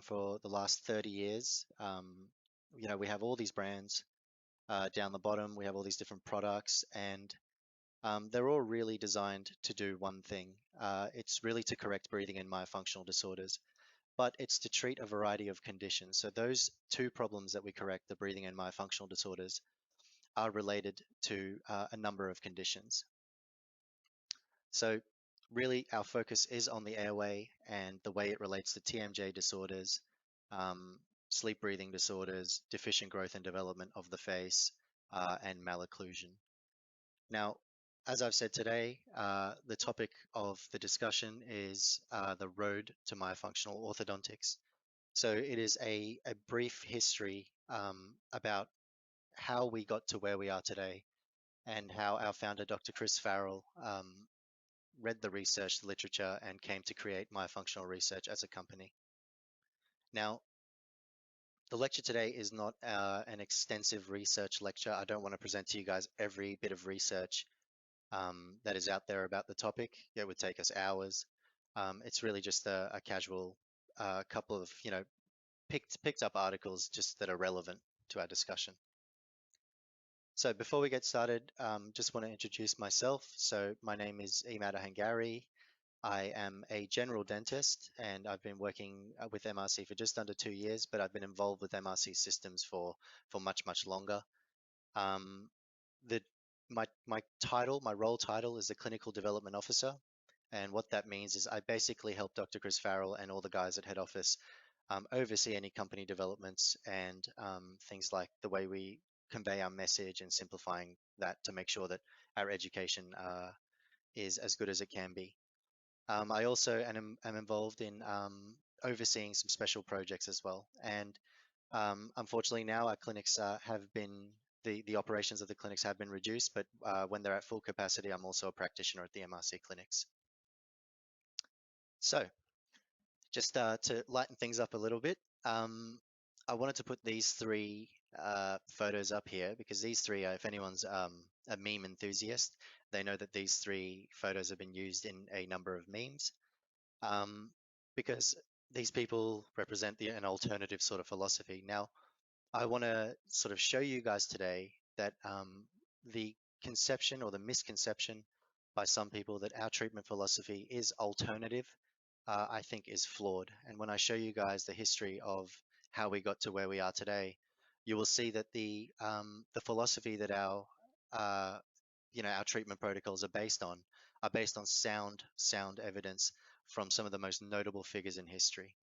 around for the last 30 years. We have all these brands down the bottom. We have all these different products, and they're all really designed to do one thing. It's really to correct breathing and myofunctional disorders, but it's to treat a variety of conditions. So those two problems that we correct, the breathing and myofunctional disorders, are related to a number of conditions. So really our focus is on the airway and the way it relates to TMJ disorders, um, sleep breathing disorders, deficient growth and development of the face, and malocclusion. Now, as I've said today, the topic of the discussion is the road to myofunctional orthodontics. So it is a brief history about how we got to where we are today and how our founder, Dr. Chris Farrell, read the research, the literature, and came to create Myofunctional Research as a company. Now, the lecture today is not an extensive research lecture. I don't want to present to you guys every bit of research that is out there about the topic. It would take us hours. It's really just a casual couple of, picked up articles just that are relevant to our discussion. So before we get started, just want to introduce myself. So my name is Imad Hangari. I am a general dentist, and I've been working with MRC for just under 2 years, but I've been involved with MRC systems for much longer. Um, the my title, my role title is the Clinical Development Officer, and what that means is I basically help Dr. Chris Farrell and all the guys at head office oversee any company developments and things like the way we convey our message and simplifying that to make sure that our education is as good as it can be. I also am involved in overseeing some special projects as well. And unfortunately now our clinics have been, the operations of the clinics have been reduced, but when they're at full capacity, I'm also a practitioner at the MRC clinics. So just to lighten things up a little bit, I wanted to put these three photos up here because these three are, if anyone's a meme enthusiast, they know that these three photos have been used in a number of memes because these people represent an alternative sort of philosophy. Now, I want to sort of show you guys today that the conception or the misconception by some people that our treatment philosophy is alternative, I think is flawed. And when I show you guys the history of how we got to where we are today, you will see that the philosophy that our our treatment protocols are based on sound evidence from some of the most notable figures in history.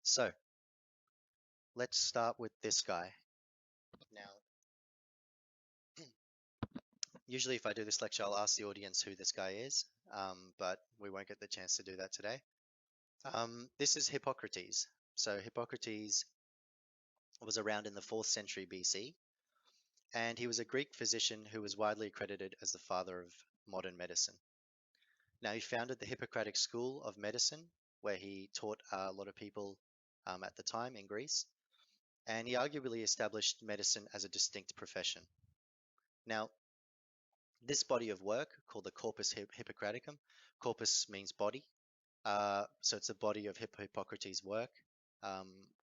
So let's start with this guy. Now, usually if I do this lecture, I'll ask the audience who this guy is, but we won't get the chance to do that today. This is Hippocrates. So Hippocrates was around in the 4th century BC, and he was a Greek physician who was widely accredited as the father of modern medicine. Now, he founded the Hippocratic School of Medicine, where he taught a lot of people at the time in Greece, and he arguably established medicine as a distinct profession. Now, this body of work, called the Corpus Hippocraticum, corpus means body, so it's the body of Hippocrates' work,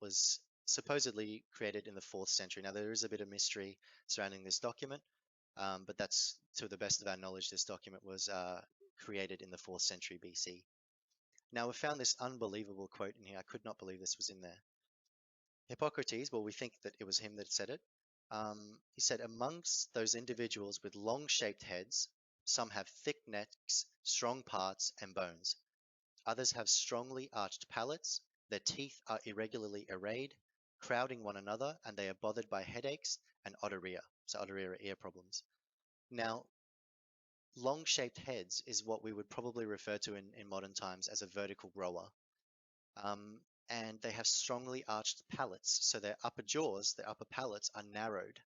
was supposedly created in the 4th century. Now, there is a bit of mystery surrounding this document, but that's, to the best of our knowledge, this document was created in the 4th century BC. Now, we found this unbelievable quote in here. I could not believe this was in there. Hippocrates, well, we think that it was him that said it. He said, amongst those individuals with long-shaped heads, some have thick necks, strong parts, and bones. Others have strongly arched palates, their teeth are irregularly arrayed, crowding one another, and they are bothered by headaches and otorrhea. So otorrhea are ear problems. Now, long-shaped heads is what we would probably refer to in modern times as a vertical grower. And they have strongly arched palates. So their upper jaws, their upper palates are narrowed,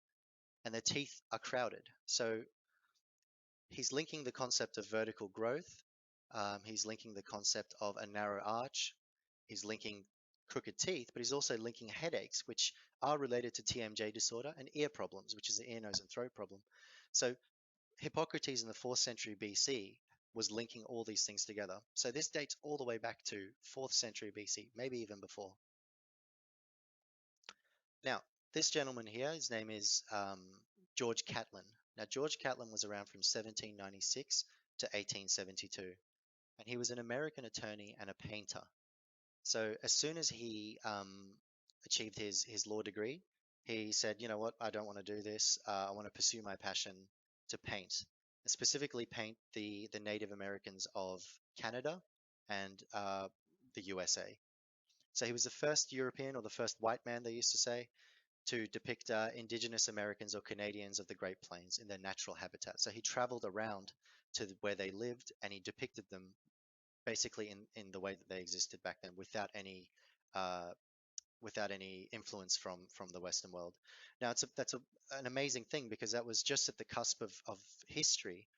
and their teeth are crowded. So he's linking the concept of vertical growth. He's linking the concept of a narrow arch. He's linking crooked teeth, but he's also linking headaches, which are related to TMJ disorder, and ear problems, which is the ear, nose, and throat problem. So Hippocrates in the 4th century BC was linking all these things together. So this dates all the way back to 4th century BC, maybe even before. Now, this gentleman here, his name is George Catlin. Now, George Catlin was around from 1796 to 1872, and he was an American attorney and a painter. So as soon as he achieved his law degree, he said, you know what, I don't want to do this. I want to pursue my passion to paint, specifically paint the Native Americans of Canada and the USA. So he was the first European, or the first white man, they used to say, to depict indigenous Americans or Canadians of the Great Plains in their natural habitat. So he traveled around to where they lived and he depicted them basically in the way that they existed back then uh, without any influence from the Western world. Now an amazing thing because that was just at the cusp of history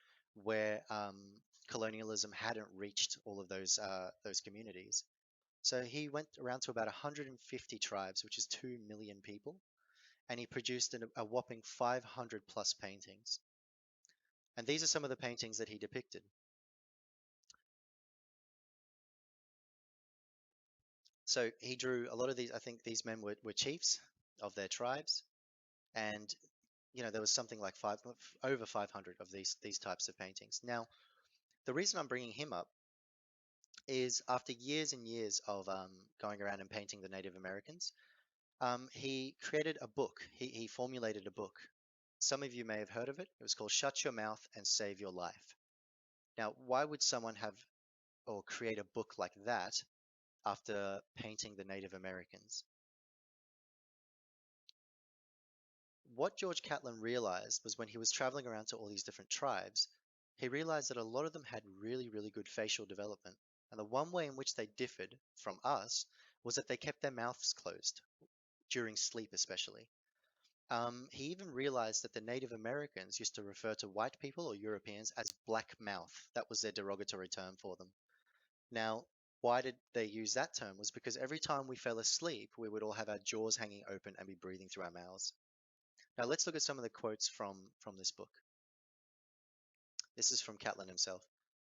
where colonialism hadn't reached all of those communities. So he went around to about 150 tribes, which is 2 million people, and he produced a whopping 500 plus paintings. And these are some of the paintings that he depicted. So he drew a lot of these. I think these men were chiefs of their tribes, and there was something like over 500 of these types of paintings. Now, the reason I'm bringing him up is after years and years of going around and painting the Native Americans, he created a book. He formulated a book. Some of you may have heard of it. It was called Shut Your Mouth and Save Your Life. Now, why would someone have or create a book like that after painting the Native Americans? What George Catlin realized was when he was traveling around to all these different tribes, he realized that a lot of them had really, really good facial development. And the one way in which they differed from us was that they kept their mouths closed, during sleep especially. He even realized that the Native Americans used to refer to white people or Europeans as black mouth. That was their derogatory term for them. Now, why did they use that term? Was because every time we fell asleep, we would all have our jaws hanging open and be breathing through our mouths. Now let's look at some of the quotes from this book. This is from Catlin himself.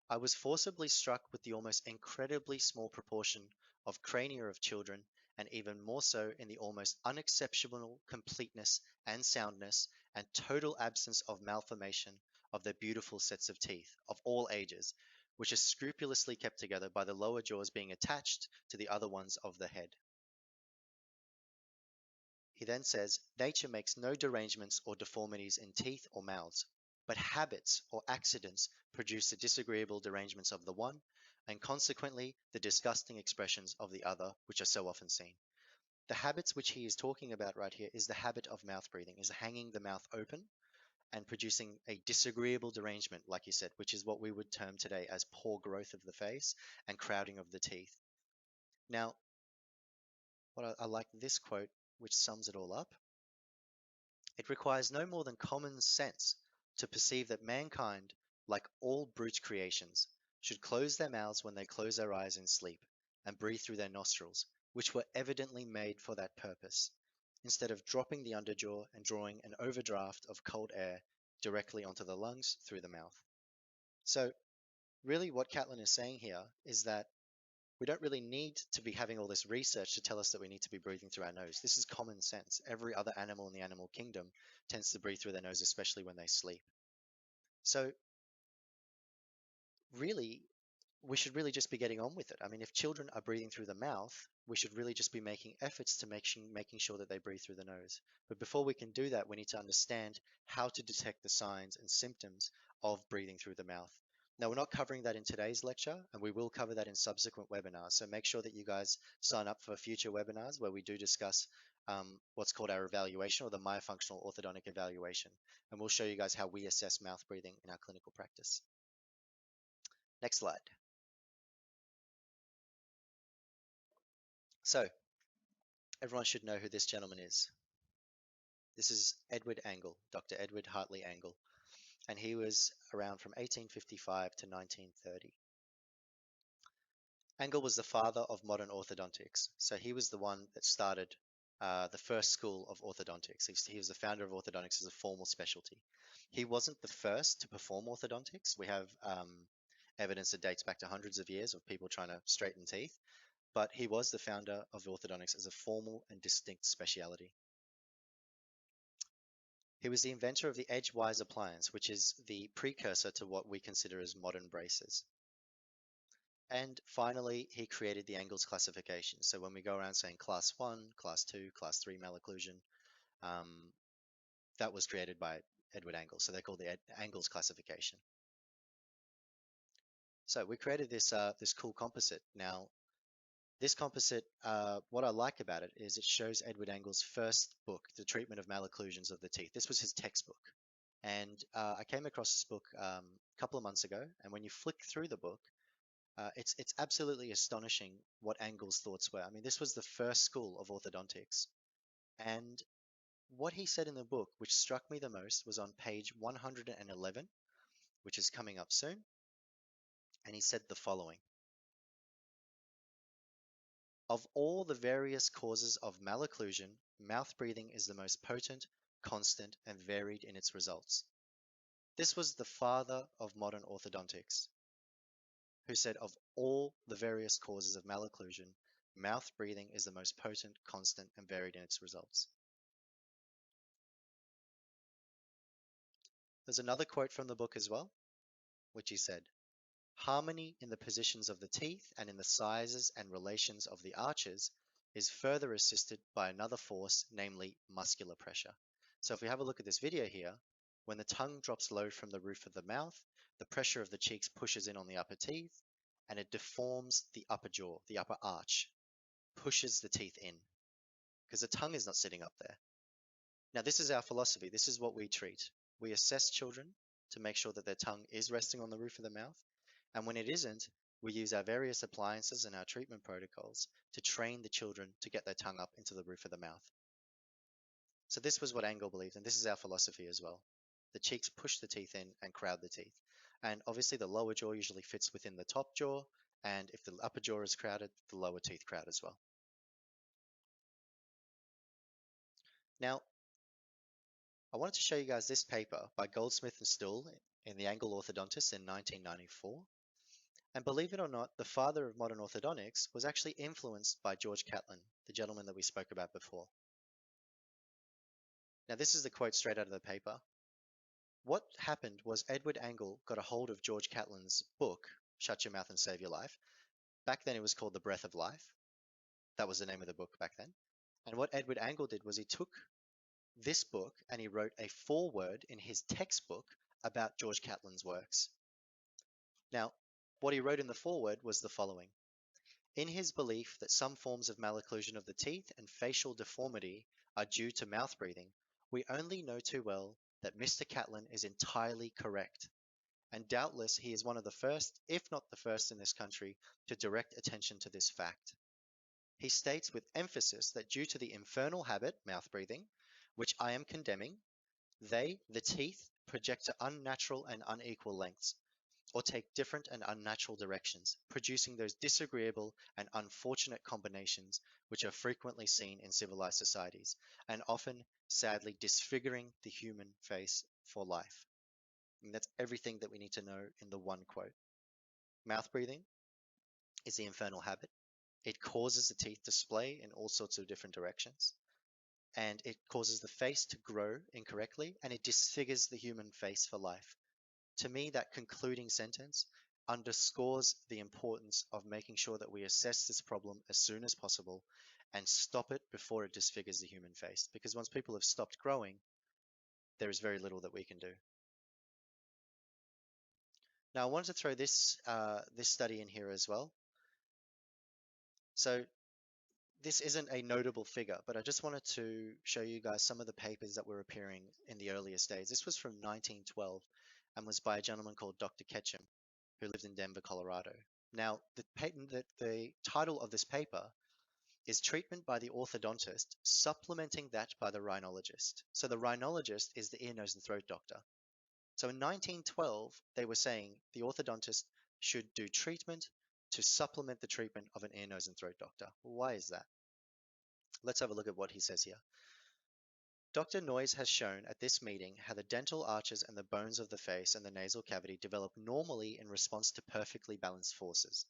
I was forcibly struck with the almost incredibly small proportion of crania of children, and even more so in the almost unexceptional completeness and soundness and total absence of malformation of their beautiful sets of teeth of all ages, which are scrupulously kept together by the lower jaws being attached to the other ones of the head. He then says, nature makes no derangements or deformities in teeth or mouths, but habits or accidents produce the disagreeable derangements of the one, and consequently the disgusting expressions of the other, which are so often seen. The habits which he is talking about right here is the habit of mouth breathing, is hanging the mouth open and producing a disagreeable derangement, like you said, which is what we would term today as poor growth of the face and crowding of the teeth. Now, what I like this quote, which sums it all up. It requires no more than common sense to perceive that mankind, like all brute creations, should close their mouths when they close their eyes in sleep, and breathe through their nostrils, which were evidently made for that purpose, instead of dropping the underjaw and drawing an overdraft of cold air directly onto the lungs through the mouth. So, really, what Catlin is saying here is that we don't really need to be having all this research to tell us that we need to be breathing through our nose. This is common sense. Every other animal in the animal kingdom tends to breathe through their nose, especially when they sleep. So really, we should really just be getting on with it. I mean, if children are breathing through the mouth, we should really just be making efforts to making sure that they breathe through the nose. But before we can do that, we need to understand how to detect the signs and symptoms of breathing through the mouth. Now, we're not covering that in today's lecture, and we will cover that in subsequent webinars. So make sure that you guys sign up for future webinars where we do discuss what's called our evaluation, or the myofunctional orthodontic evaluation. And we'll show you guys how we assess mouth breathing in our clinical practice. Next slide. So everyone should know who this gentleman is. This is Edward Angle, Dr. Edward Hartley Angle, and he was around from 1855 to 1930. Angle was the father of modern orthodontics, so he was the one that started the first school of orthodontics. He was the founder of orthodontics as a formal specialty. He wasn't the first to perform orthodontics. We have evidence that dates back to hundreds of years of people trying to straighten teeth, but he was the founder of orthodontics as a formal and distinct speciality. He was the inventor of the Edgewise appliance, which is the precursor to what we consider as modern braces. And finally, he created the angles classification. So when we go around saying class 1, class 2, class 3 malocclusion, um, that was created by Edward Angles. So they call the angles classification. So we created this cool composite. Now, this composite, what I like about it is it shows Edward Angles' first book, The Treatment of Malocclusions of the Teeth. This was his textbook. And I came across this book a couple of months ago. And when you flick through the book, it's absolutely astonishing what Angles' thoughts were. I mean, this was the first school of orthodontics. And what he said in the book, which struck me the most, was on page 111, which is coming up soon. And he said the following. Of all the various causes of malocclusion, mouth breathing is the most potent, constant, and varied in its results. This was the father of modern orthodontics, who said of all the various causes of malocclusion, mouth breathing is the most potent, constant, and varied in its results. There's another quote from the book as well, which he said, harmony in the positions of the teeth and in the sizes and relations of the arches is further assisted by another force, namely muscular pressure. So if we have a look at this video here, when the tongue drops low from the roof of the mouth, the pressure of the cheeks pushes in on the upper teeth and it deforms the upper jaw, the upper arch, pushes the teeth in because the tongue is not sitting up there. Now, this is our philosophy. This is what we treat. We assess children to make sure that their tongue is resting on the roof of the mouth. And when it isn't, we use our various appliances and our treatment protocols to train the children to get their tongue up into the roof of the mouth. So this was what Angle believed, and this is our philosophy as well. The cheeks push the teeth in and crowd the teeth. And obviously the lower jaw usually fits within the top jaw, and if the upper jaw is crowded, the lower teeth crowd as well. Now, I wanted to show you guys this paper by Goldsmith and Stool in the Angle Orthodontist in 1994. And believe it or not, the father of modern orthodontics was actually influenced by George Catlin, the gentleman that we spoke about before. Now, this is the quote straight out of the paper. What happened was Edward Angle got a hold of George Catlin's book, Shut Your Mouth and Save Your Life. Back then it was called The Breath of Life. That was the name of the book back then. And what Edward Angle did was he took this book and he wrote a foreword in his textbook about George Catlin's works. Now, what he wrote in the foreword was the following. In his belief that some forms of malocclusion of the teeth and facial deformity are due to mouth breathing, we only know too well that Mr. Catlin is entirely correct. And doubtless he is one of the first, if not the first in this country, to direct attention to this fact. He states with emphasis that due to the infernal habit, mouth breathing, which I am condemning, they, the teeth, project to unnatural and unequal lengths, or take different and unnatural directions, producing those disagreeable and unfortunate combinations which are frequently seen in civilized societies, and often, sadly, disfiguring the human face for life. And that's everything that we need to know in the one quote. Mouth breathing is the infernal habit. It causes the teeth to splay in all sorts of different directions, and it causes the face to grow incorrectly, and it disfigures the human face for life. To me, that concluding sentence underscores the importance of making sure that we assess this problem as soon as possible and stop it before it disfigures the human face. Because once people have stopped growing, there is very little that we can do. Now, I wanted to throw this study in here as well. So this isn't a notable figure, but I just wanted to show you guys some of the papers that were appearing in the earliest days. This was from 1912 and was by a gentleman called Dr. Ketchum, who lived in Denver, Colorado. Now, the title of this paper is Treatment by the Orthodontist, Supplementing that by the Rhinologist. So the rhinologist is the ear, nose, and throat doctor. So in 1912, they were saying the orthodontist should do treatment to supplement the treatment of an ear, nose, and throat doctor. Why is that? Let's have a look at what he says here. Dr. Noyes has shown at this meeting how the dental arches and the bones of the face and the nasal cavity develop normally in response to perfectly balanced forces.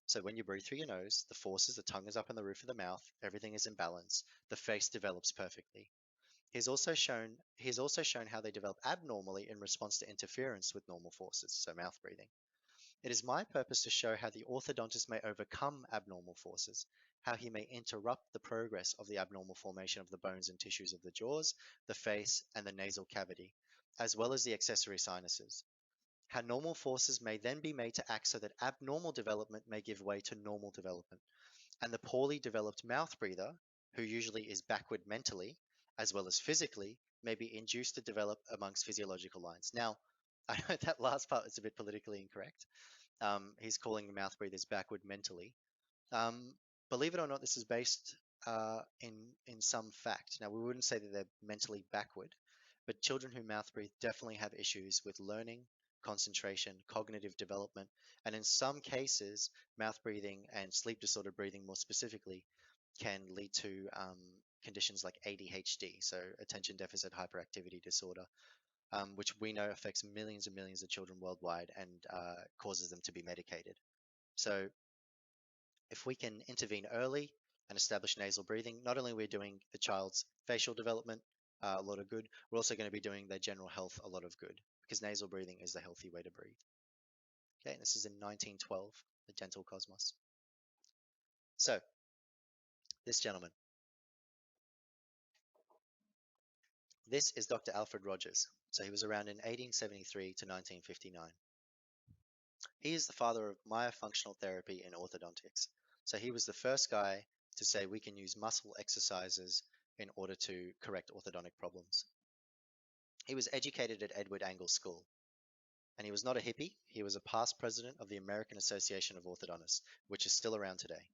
So when you breathe through your nose, the forces, the tongue is up on the roof of the mouth, everything is in balance, the face develops perfectly. He's also shown how they develop abnormally in response to interference with normal forces, so mouth breathing. It is my purpose to show how the orthodontist may overcome abnormal forces, how he may interrupt the progress of the abnormal formation of the bones and tissues of the jaws, the face, and the nasal cavity, as well as the accessory sinuses. How normal forces may then be made to act so that abnormal development may give way to normal development, and the poorly developed mouth breather, who usually is backward mentally as well as physically, may be induced to develop amongst physiological lines. Now, I know that last part is a bit politically incorrect. He's calling the mouth breathers backward mentally. Um, Believe it or not, this is based in some fact. Now, we wouldn't say that they're mentally backward, but children who mouth breathe definitely have issues with learning, concentration, cognitive development, and in some cases, mouth breathing and sleep disordered breathing more specifically can lead to conditions like ADHD, so attention deficit hyperactivity disorder, which we know affects millions and millions of children worldwide and causes them to be medicated. So if we can intervene early and establish nasal breathing, not only are we doing the child's facial development a lot of good, we're also going to be doing their general health a lot of good because nasal breathing is the healthy way to breathe. Okay, and this is in 1912, the Dental Cosmos. So, this gentleman, this is Dr. Alfred Rogers. So he was around in 1873 to 1959. He is the father of myofunctional therapy in orthodontics. So he was the first guy to say we can use muscle exercises in order to correct orthodontic problems. He was educated at Edward Angle School, and he was not a hippie. He was a past president of the American Association of Orthodontists, which is still around today.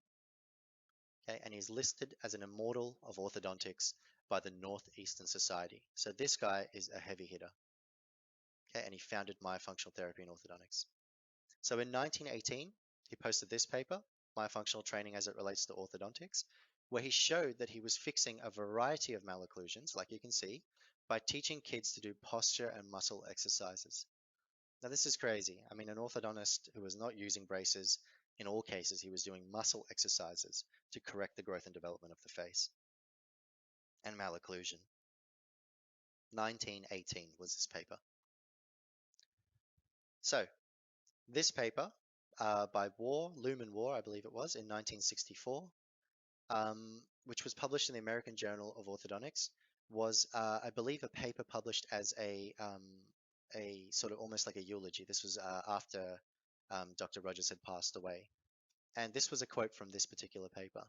Okay, and he's listed as an immortal of orthodontics by the Northeastern Society. So this guy is a heavy hitter. Okay, and he founded myofunctional therapy in orthodontics. So in 1918, he posted this paper, Myofunctional Training as it Relates to Orthodontics, where he showed that he was fixing a variety of malocclusions, like you can see, by teaching kids to do posture and muscle exercises. Now, this is crazy. I mean, an orthodontist who was not using braces, in all cases, he was doing muscle exercises to correct the growth and development of the face. And malocclusion. 1918 was this paper. So, this paper by Lumen War, I believe it was, in 1964, which was published in the American Journal of Orthodontics, was, I believe, a paper published as a sort of almost like a eulogy. This was after Dr. Rogers had passed away. And this was a quote from this particular paper.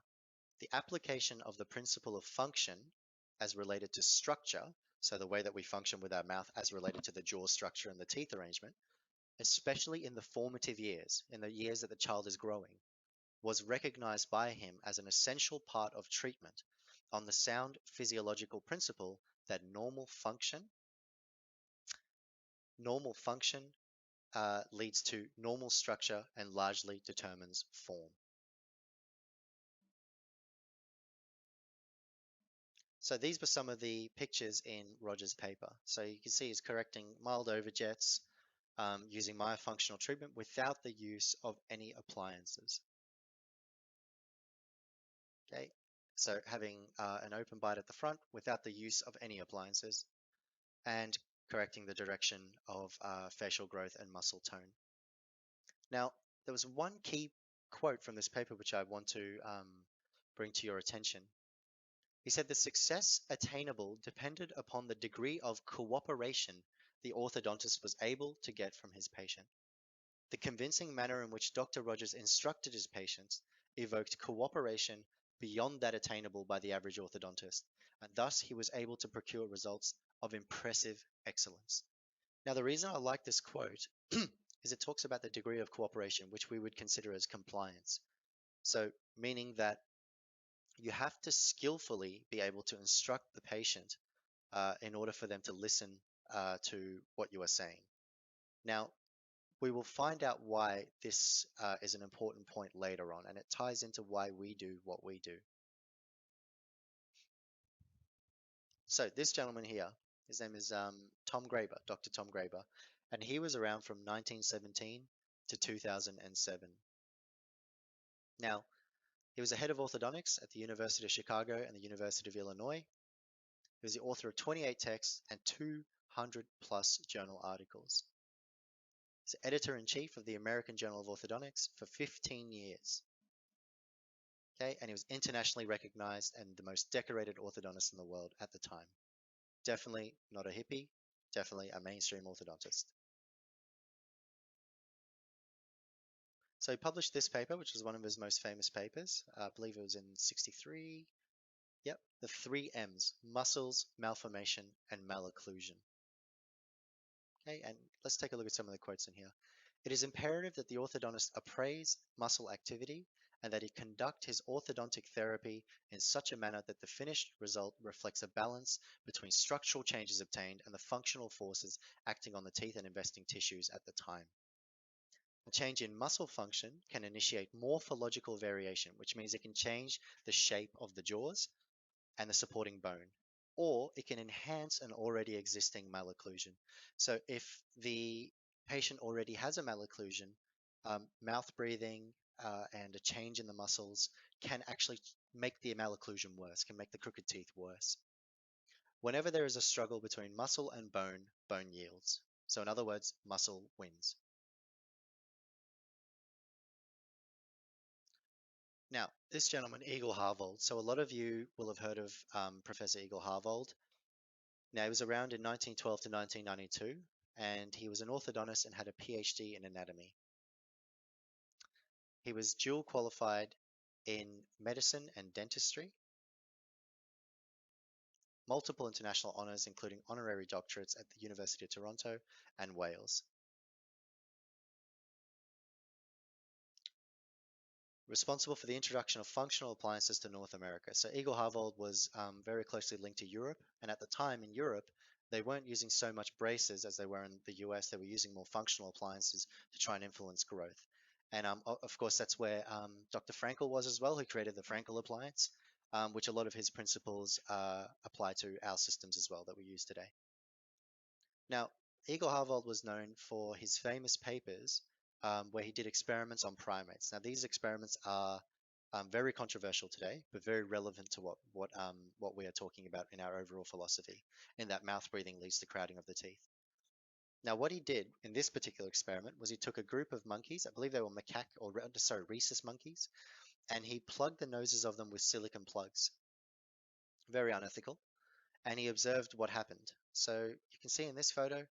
The application of the principle of function as related to structure, so the way that we function with our mouth as related to the jaw structure and the teeth arrangement, especially in the formative years, in the years that the child is growing, was recognized by him as an essential part of treatment on the sound physiological principle that normal function leads to normal structure and largely determines form. So these were some of the pictures in Rogers' paper. So you can see he's correcting mild overjets using myofunctional treatment without the use of any appliances. Okay, so having an open bite at the front without the use of any appliances and correcting the direction of facial growth and muscle tone. Now, there was one key quote from this paper which I want to bring to your attention. He said the success attainable depended upon the degree of cooperation the orthodontist was able to get from his patient. The convincing manner in which Dr. Rogers instructed his patients evoked cooperation beyond that attainable by the average orthodontist, and thus he was able to procure results of impressive excellence. Now, the reason I like this quote is it talks about the degree of cooperation, which we would consider as compliance. So, meaning that you have to skillfully be able to instruct the patient in order for them to listen to what you are saying. Now, we will find out why this is an important point later on, and it ties into why we do what we do. So this gentleman here, his name is Tom Graeber, Dr. Tom Graeber, and he was around from 1917 to 2007. Now, he was the head of orthodontics at the University of Chicago and the University of Illinois. He was the author of 28 texts and 200 plus journal articles. He's editor-in-chief of the American Journal of Orthodontics for 15 years. Okay, and he was internationally recognized and the most decorated orthodontist in the world at the time. Definitely not a hippie, definitely a mainstream orthodontist. So he published this paper, which was one of his most famous papers. I believe it was in 63. Yep, the three M's: muscles, malformation, and malocclusion. Okay, and let's take a look at some of the quotes in here. It is imperative that the orthodontist appraise muscle activity and that he conduct his orthodontic therapy in such a manner that the finished result reflects a balance between structural changes obtained and the functional forces acting on the teeth and investing tissues at the time. A change in muscle function can initiate morphological variation, which means it can change the shape of the jaws and the supporting bone, or it can enhance an already existing malocclusion. So if the patient already has a malocclusion, mouth breathing and a change in the muscles can actually make the malocclusion worse, can make the crooked teeth worse. Whenever there is a struggle between muscle and bone, bone yields. So in other words, muscle wins. Now, this gentleman, Eagle Harvold, so a lot of you will have heard of Professor Eagle Harvold. Now, he was around in 1912 to 1992, and he was an orthodontist and had a PhD in anatomy. He was dual qualified in medicine and dentistry, multiple international honors, including honorary doctorates at the University of Toronto and Wales. Responsible for the introduction of functional appliances to North America. So Eagle Harvold was very closely linked to Europe, and at the time in Europe, they weren't using so much braces as they were in the US. They were using more functional appliances to try and influence growth. And of course, that's where Dr. Frankel was as well, who created the Frankel appliance, which a lot of his principles apply to our systems as well that we use today. Now, Eagle Harvold was known for his famous papers where he did experiments on primates. Now, these experiments are very controversial today, but very relevant to what we are talking about in our overall philosophy, in that mouth breathing leads to crowding of the teeth. Now, what he did in this particular experiment was he took a group of monkeys, I believe they were macaque or sorry, rhesus monkeys, and he plugged the noses of them with silicon plugs. Very unethical. And he observed what happened. So you can see in this photo,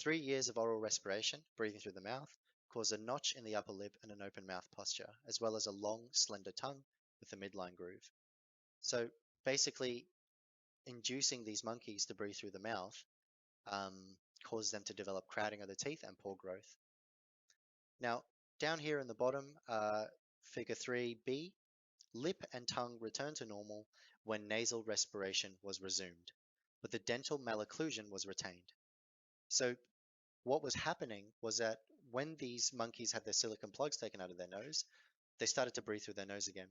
3 years of oral respiration, breathing through the mouth, caused a notch in the upper lip and an open mouth posture, as well as a long, slender tongue with a midline groove. So basically, inducing these monkeys to breathe through the mouth caused them to develop crowding of the teeth and poor growth. Now, down here in the bottom, figure 3b, lip and tongue returned to normal when nasal respiration was resumed, but the dental malocclusion was retained. So what was happening was that when these monkeys had their silicon plugs taken out of their nose, they started to breathe through their nose again,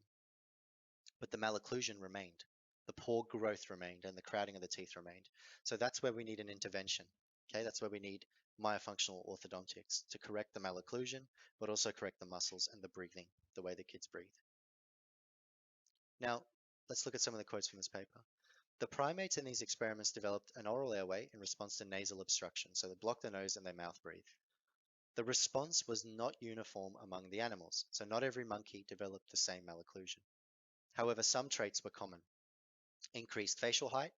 but the malocclusion remained, the poor growth remained, and the crowding of the teeth remained. So that's where we need an intervention. Okay, that's where we need myofunctional orthodontics to correct the malocclusion, but also correct the muscles and the breathing, the way the kids breathe. Now, let's look at some of the quotes from this paper. The primates in these experiments developed an oral airway in response to nasal obstruction, so they blocked their nose and they mouth breathe. The response was not uniform among the animals, so not every monkey developed the same malocclusion. However, some traits were common. Increased facial height,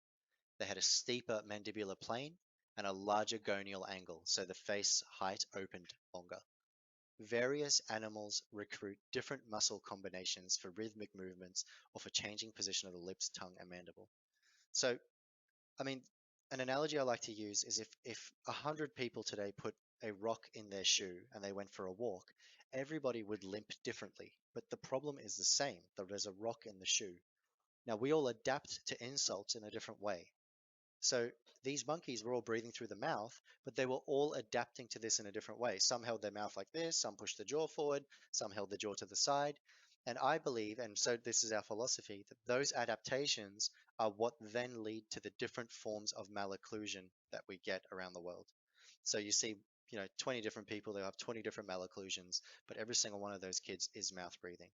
they had a steeper mandibular plane and a larger gonial angle, so the face height opened longer. Various animals recruit different muscle combinations for rhythmic movements or for changing position of the lips, tongue, and mandible. So, I mean, an analogy I like to use is if 100 people today put a rock in their shoe and they went for a walk, everybody would limp differently. But the problem is the same, that there's a rock in the shoe. Now, we all adapt to insults in a different way. So these monkeys were all breathing through the mouth, but they were all adapting to this in a different way. Some held their mouth like this, some pushed the jaw forward, some held the jaw to the side. And I believe, and so this is our philosophy, that those adaptations are what then lead to the different forms of malocclusion that we get around the world. So you see, 20 different people, they'll have 20 different malocclusions, but every single one of those kids is mouth breathing.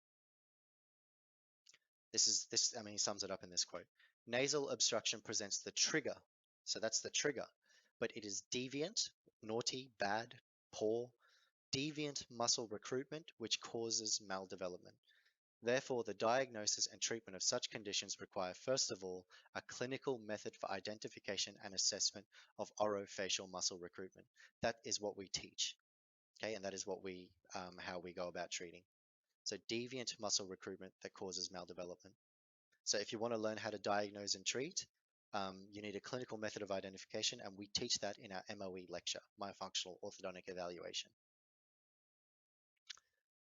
I mean, he sums it up in this quote. Nasal obstruction presents the trigger. So that's the trigger, but it is deviant, naughty, bad, poor, deviant muscle recruitment, which causes maldevelopment. Therefore, the diagnosis and treatment of such conditions require, first of all, a clinical method for identification and assessment of orofacial muscle recruitment. That is what we teach, okay, and that is how we go about treating. So, deviant muscle recruitment that causes maldevelopment. So, if you want to learn how to diagnose and treat, you need a clinical method of identification, and we teach that in our MOE lecture, Myofunctional Orthodontic Evaluation.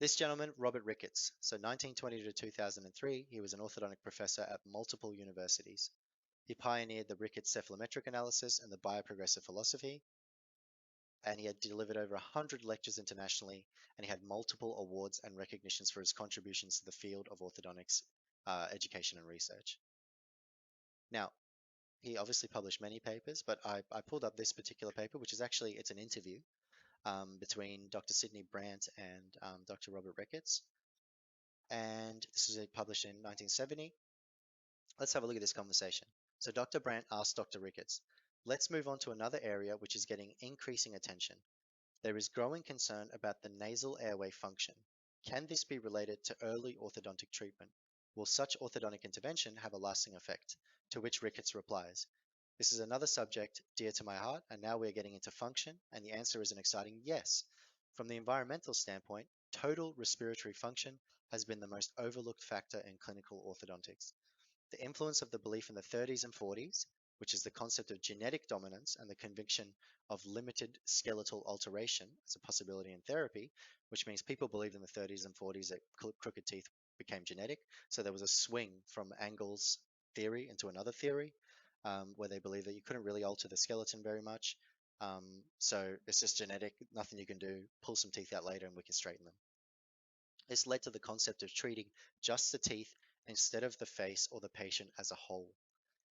This gentleman, Robert Ricketts, so 1920 to 2003, he was an orthodontic professor at multiple universities. He pioneered the Ricketts cephalometric analysis and the bioprogressive philosophy, and he had delivered over 100 lectures internationally, and he had multiple awards and recognitions for his contributions to the field of orthodontics education and research. Now, he obviously published many papers, but I pulled up this particular paper, which is actually, it's an interview between Dr. Sidney Brandt and Dr. Robert Ricketts. And this was published in 1970. Let's have a look at this conversation. So Dr. Brandt asked Dr. Ricketts, let's move on to another area which is getting increasing attention. There is growing concern about the nasal airway function. Can this be related to early orthodontic treatment? Will such orthodontic intervention have a lasting effect? To which Ricketts replies, this is another subject dear to my heart, and now we're getting into function, and the answer is an exciting yes. From the environmental standpoint, total respiratory function has been the most overlooked factor in clinical orthodontics. The influence of the belief in the 30s and 40s, which is the concept of genetic dominance and the conviction of limited skeletal alteration as a possibility in therapy, which means people believed in the 30s and 40s that crooked teeth became genetic. So there was a swing from Engel's theory into another theory, where they believed that you couldn't really alter the skeleton very much. So it's just genetic, nothing you can do, pull some teeth out later and we can straighten them. This led to the concept of treating just the teeth instead of the face or the patient as a whole.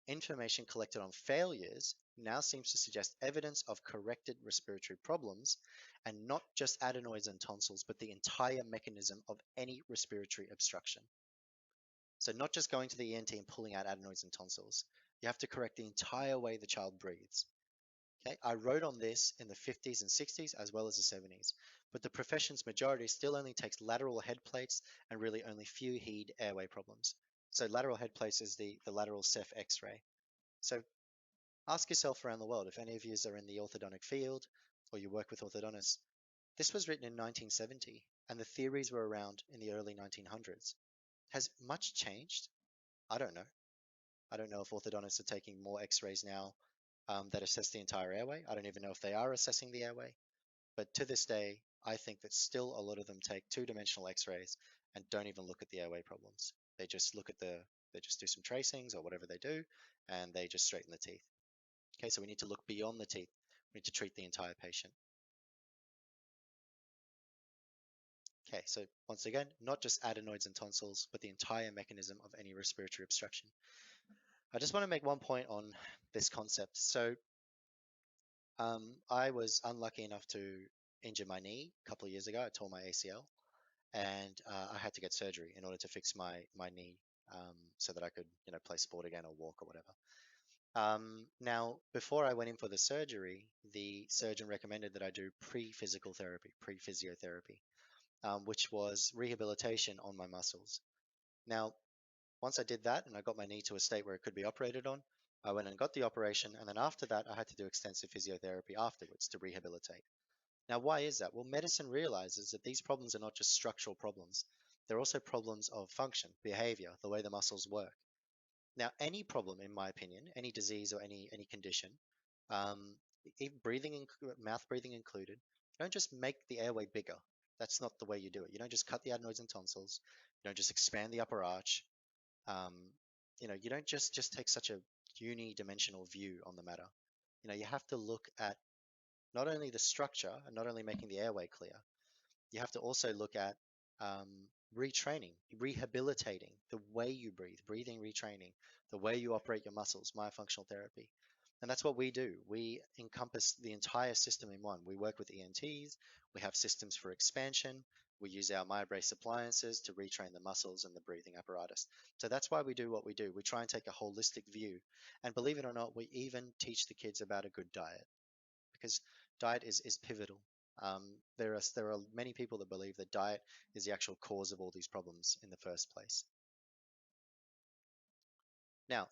Information collected on failures now seems to suggest evidence of corrected respiratory problems, and not just adenoids and tonsils, but the entire mechanism of any respiratory obstruction. So not just going to the ENT and pulling out adenoids and tonsils. You have to correct the entire way the child breathes. Okay, I wrote on this in the 50s and 60s as well as the 70s, but the profession's majority still only takes lateral head plates and really only few heed airway problems. So lateral head plates is the lateral Ceph X-ray. So ask yourself around the world, if any of you are in the orthodontic field or you work with orthodontists, this was written in 1970 and the theories were around in the early 1900s. Has much changed? I don't know. I don't know if orthodontists are taking more X-rays now that assess the entire airway. I don't even know if they are assessing the airway. But to this day, I think that still a lot of them take two-dimensional X-rays and don't even look at the airway problems. They just they just do some tracings or whatever they do, and they just straighten the teeth. Okay, so we need to look beyond the teeth. We need to treat the entire patient. Okay, so once again, not just adenoids and tonsils, but the entire mechanism of any respiratory obstruction. I just want to make one point on this concept. So I was unlucky enough to injure my knee a couple of years ago. I tore my ACL, and I had to get surgery in order to fix my knee so that I could, play sport again or walk or whatever. Now, before I went in for the surgery, the surgeon recommended that I do pre-physical therapy, pre-physiotherapy, which was rehabilitation on my muscles. Now, once I did that and I got my knee to a state where it could be operated on, I went and got the operation, and then after that, I had to do extensive physiotherapy afterwards to rehabilitate. Now, why is that? Well, medicine realizes that these problems are not just structural problems. They're also problems of function, behavior, the way the muscles work. Now, any problem, in my opinion, any disease or any condition, um, even mouth breathing included, you don't just make the airway bigger. That's not the way you do it. You don't just cut the adenoids and tonsils. You don't just expand the upper arch. Um, you don't just take such a unidimensional view on the matter. You have to look at not only the structure and not only making the airway clear, you have to also look at retraining, rehabilitating the way you breathe, breathing retraining, the way you operate your muscles, myofunctional therapy. And that's what we do. We encompass the entire system in one. We work with ENTs, we have systems for expansion, we use our MyBrace appliances to retrain the muscles and the breathing apparatus. So that's why we do what we do. We try and take a holistic view. And believe it or not, we even teach the kids about a good diet because diet is pivotal. There are many people that believe that diet is the actual cause of all these problems in the first place. Now,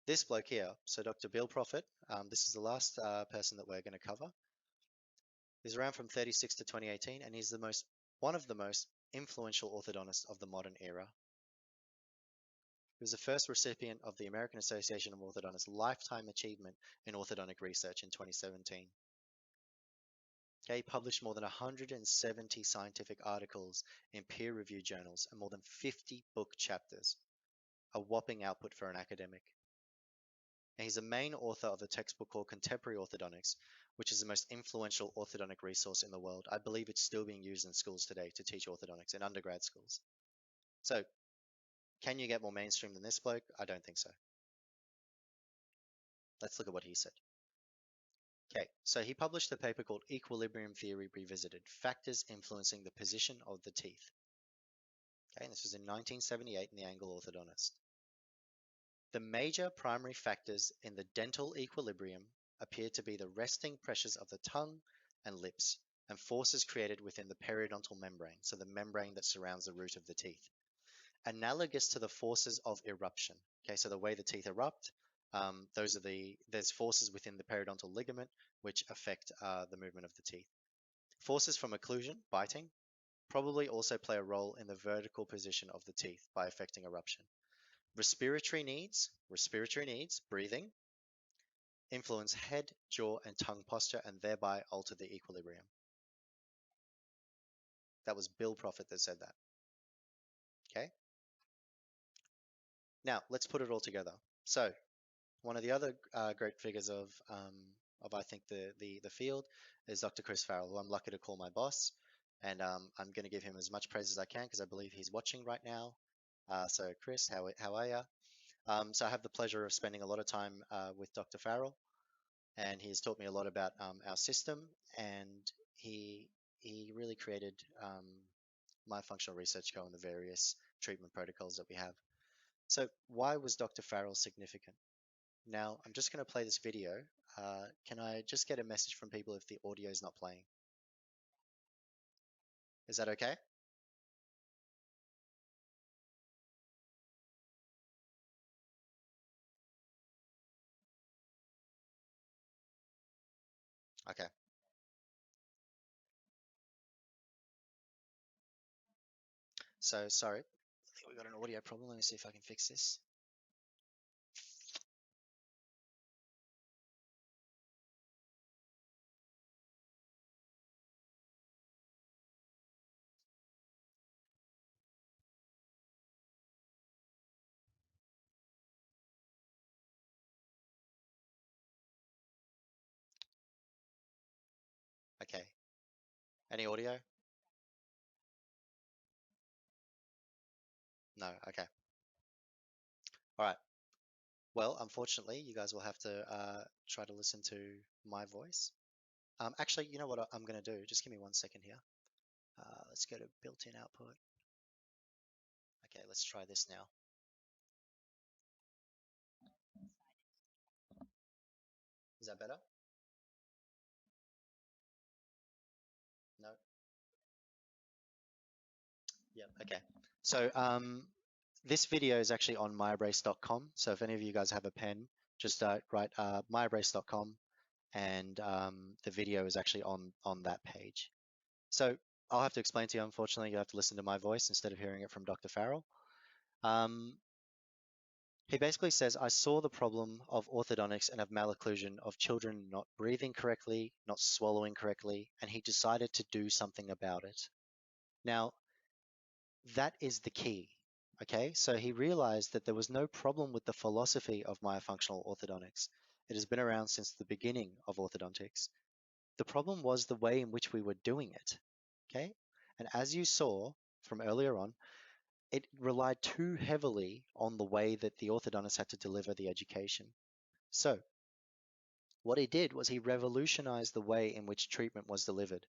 this bloke here, so Dr. Bill Prophet, this is the last person that we're going to cover. He's around from 36 to 2018, and he's one of the most influential orthodontists of the modern era. He was the first recipient of the American Association of Orthodontists Lifetime Achievement in Orthodontic Research in 2017. Okay, he published more than 170 scientific articles in peer-reviewed journals and more than 50 book chapters, a whopping output for an academic. And he's the main author of the textbook called Contemporary Orthodontics, which is the most influential orthodontic resource in the world. I believe it's still being used in schools today to teach orthodontics in undergrad schools. So, can you get more mainstream than this bloke? I don't think so. Let's look at what he said. Okay, so he published a paper called Equilibrium Theory Revisited, Factors Influencing the Position of the Teeth. Okay, and this was in 1978 in the Angle Orthodontist. The major primary factors in the dental equilibrium appear to be the resting pressures of the tongue and lips and forces created within the periodontal membrane, so the membrane that surrounds the root of the teeth, analogous to the forces of eruption. Okay, so the way the teeth erupt, there's forces within the periodontal ligament which affect the movement of the teeth. Forces from occlusion, biting, probably also play a role in the vertical position of the teeth by affecting eruption. Respiratory needs, breathing, influence head, jaw, and tongue posture and thereby alter the equilibrium. That was Bill Prophet that said that. Okay. Now let's put it all together. So one of the other great figures of I think the field is Dr. Chris Farrell, who I'm lucky to call my boss, and I'm going to give him as much praise as I can because I believe he's watching right now. So Chris, how are you? So I have the pleasure of spending a lot of time with Dr. Farrell, and he has taught me a lot about our system, and he really created Myofunctional Research Go and the various treatment protocols that we have. So why was Dr. Farrell significant? Now, I'm just going to play this video. Can I just get a message from people if the audio is not playing? Is that okay? Okay. So sorry. I think we got an audio problem. Let me see if I can fix this. Okay. Any audio? No. Okay. All right. Well, unfortunately, you guys will have to try to listen to my voice. Actually, you know what I'm going to do? Just give me 1 second here. Let's go to built-in output. Okay, let's try this now. Is that better? No? Yeah, okay. So this video is actually on myobrace.com. So if any of you guys have a pen, just write myobrace.com and the video is actually on that page. So I'll have to explain to you, unfortunately, you have to listen to my voice instead of hearing it from Dr. Farrell. He basically says, I saw the problem of orthodontics and of malocclusion of children not breathing correctly, not swallowing correctly, and he decided to do something about it. Now, that is the key. Okay, so he realized that there was no problem with the philosophy of myofunctional orthodontics. It has been around since the beginning of orthodontics. The problem was the way in which we were doing it. Okay, and as you saw, from earlier on, it relied too heavily on the way that the orthodontist had to deliver the education. So what he did was he revolutionized the way in which treatment was delivered.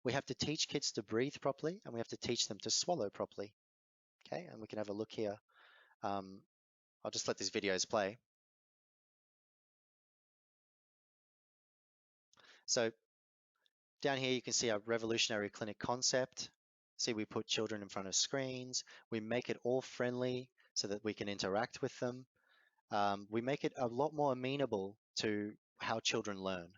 We have to teach kids to breathe properly, and we have to teach them to swallow properly. Okay, and we can have a look here. Um, I'll just let these videos play. So down here you can see our revolutionary clinic concept. See, we put children in front of screens. We make it all friendly so that we can interact with them. We make it a lot more amenable to how children learn,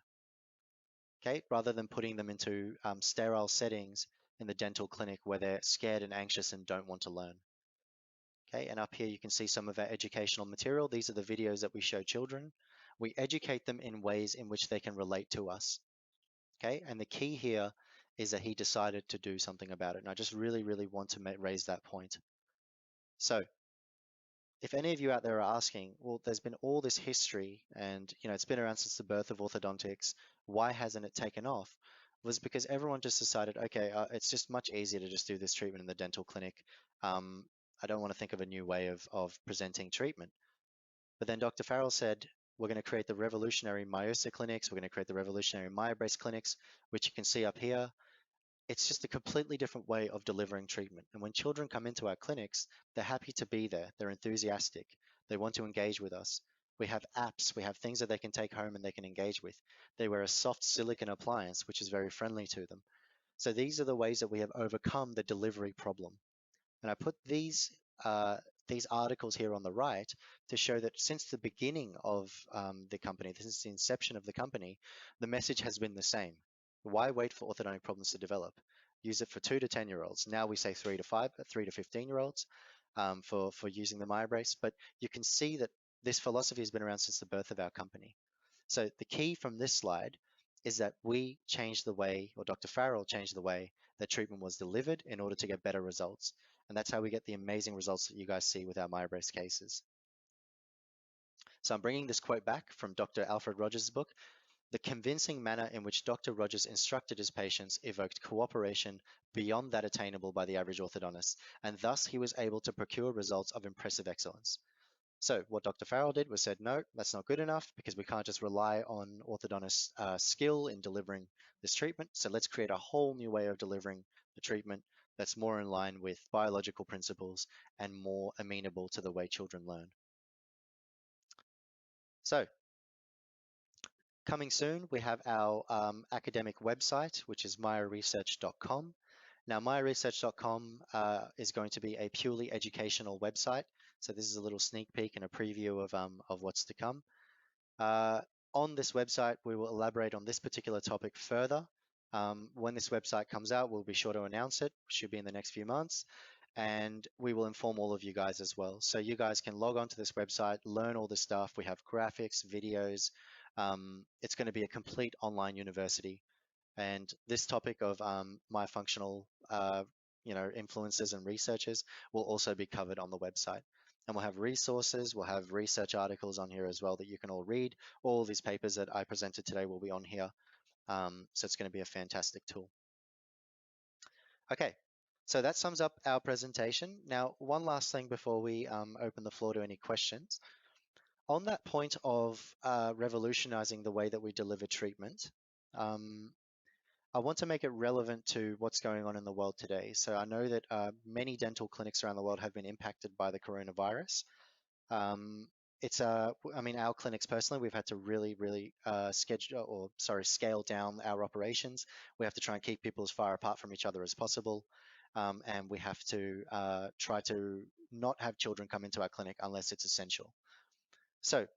okay, rather than putting them into sterile settings in the dental clinic where they're scared and anxious and don't want to learn. Okay, and up here you can see some of our educational material. These are the videos that we show children. We educate them in ways in which they can relate to us. Okay, and the key here is that he decided to do something about it. And I just really, really want to raise that point. So if any of you out there are asking, well, there's been all this history and it's been around since the birth of orthodontics. Why hasn't it taken off? Was because everyone just decided, okay, it's just much easier to just do this treatment in the dental clinic. Um, I don't want to think of a new way of presenting treatment. But then Dr. Farrell said, we're going to create the revolutionary Myosa clinics. We're going to create the revolutionary MyoBrace clinics, which you can see up here. It's just a completely different way of delivering treatment. And when children come into our clinics, they're happy to be there. They're enthusiastic. They want to engage with us. We have apps. We have things that they can take home and they can engage with. They wear a soft silicone appliance, which is very friendly to them. So these are the ways that we have overcome the delivery problem. And I put these articles here on the right to show that since the beginning of the company, since the inception of the company, the message has been the same. Why wait for orthodontic problems to develop? Use it for 2 to 10-year-olds. Now we say 3 to 5, 3 to 15-year-olds for using the MyoBrace. But you can see that this philosophy has been around since the birth of our company. So the key from this slide is that we changed the way, or Dr. Farrell changed the way that treatment was delivered in order to get better results. And that's how we get the amazing results that you guys see with our MyoBrace cases. So I'm bringing this quote back from Dr. Alfred Rogers' book. The convincing manner in which Dr. Rogers instructed his patients evoked cooperation beyond that attainable by the average orthodontist, and thus he was able to procure results of impressive excellence. So what Dr. Farrell did was said, no, that's not good enough because we can't just rely on orthodontist skill in delivering this treatment. So let's create a whole new way of delivering the treatment that's more in line with biological principles and more amenable to the way children learn. So coming soon, we have our academic website, which is myoresearch.com. Now, myoresearch.com is going to be a purely educational website. So this is a little sneak peek and a preview of what's to come. On this website, we will elaborate on this particular topic further. When this website comes out, we'll be sure to announce it. Should be in the next few months. And we will inform all of you guys as well. So you guys can log on to this website, learn all this stuff. We have graphics, videos. It's going to be a complete online university. And this topic of myofunctional, influencers and researchers will also be covered on the website. And we'll have resources, we'll have research articles on here as well that you can all read. All these papers that I presented today will be on here. So it's going to be a fantastic tool. Okay, so that sums up our presentation. Now, one last thing before we open the floor to any questions. On that point of revolutionizing the way that we deliver treatment, I want to make it relevant to what's going on in the world today. So I know that many dental clinics around the world have been impacted by the coronavirus. I mean, our clinics personally, we've had to really, really scale down our operations. We have to try and keep people as far apart from each other as possible. And we have to try to not have children come into our clinic unless it's essential. So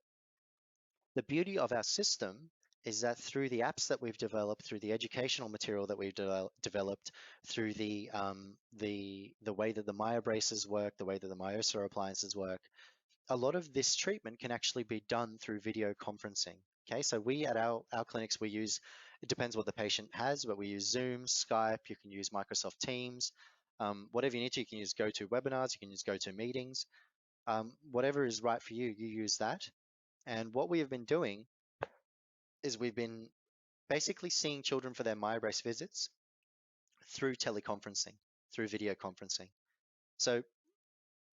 the beauty of our system is that through the apps that we've developed, through the educational material that we've developed, through the way that the MyoBraces work, the way that the Myosa appliances work, a lot of this treatment can actually be done through video conferencing. Okay, so we at our clinics, we use, it depends what the patient has, but we use Zoom, Skype, you can use Microsoft Teams, whatever you need to, you can use GoToWebinars, you can use GoToMeetings, whatever is right for you, you use that. And what we have been doing is we've been basically seeing children for their MyoBrace visits through teleconferencing. through video conferencing. So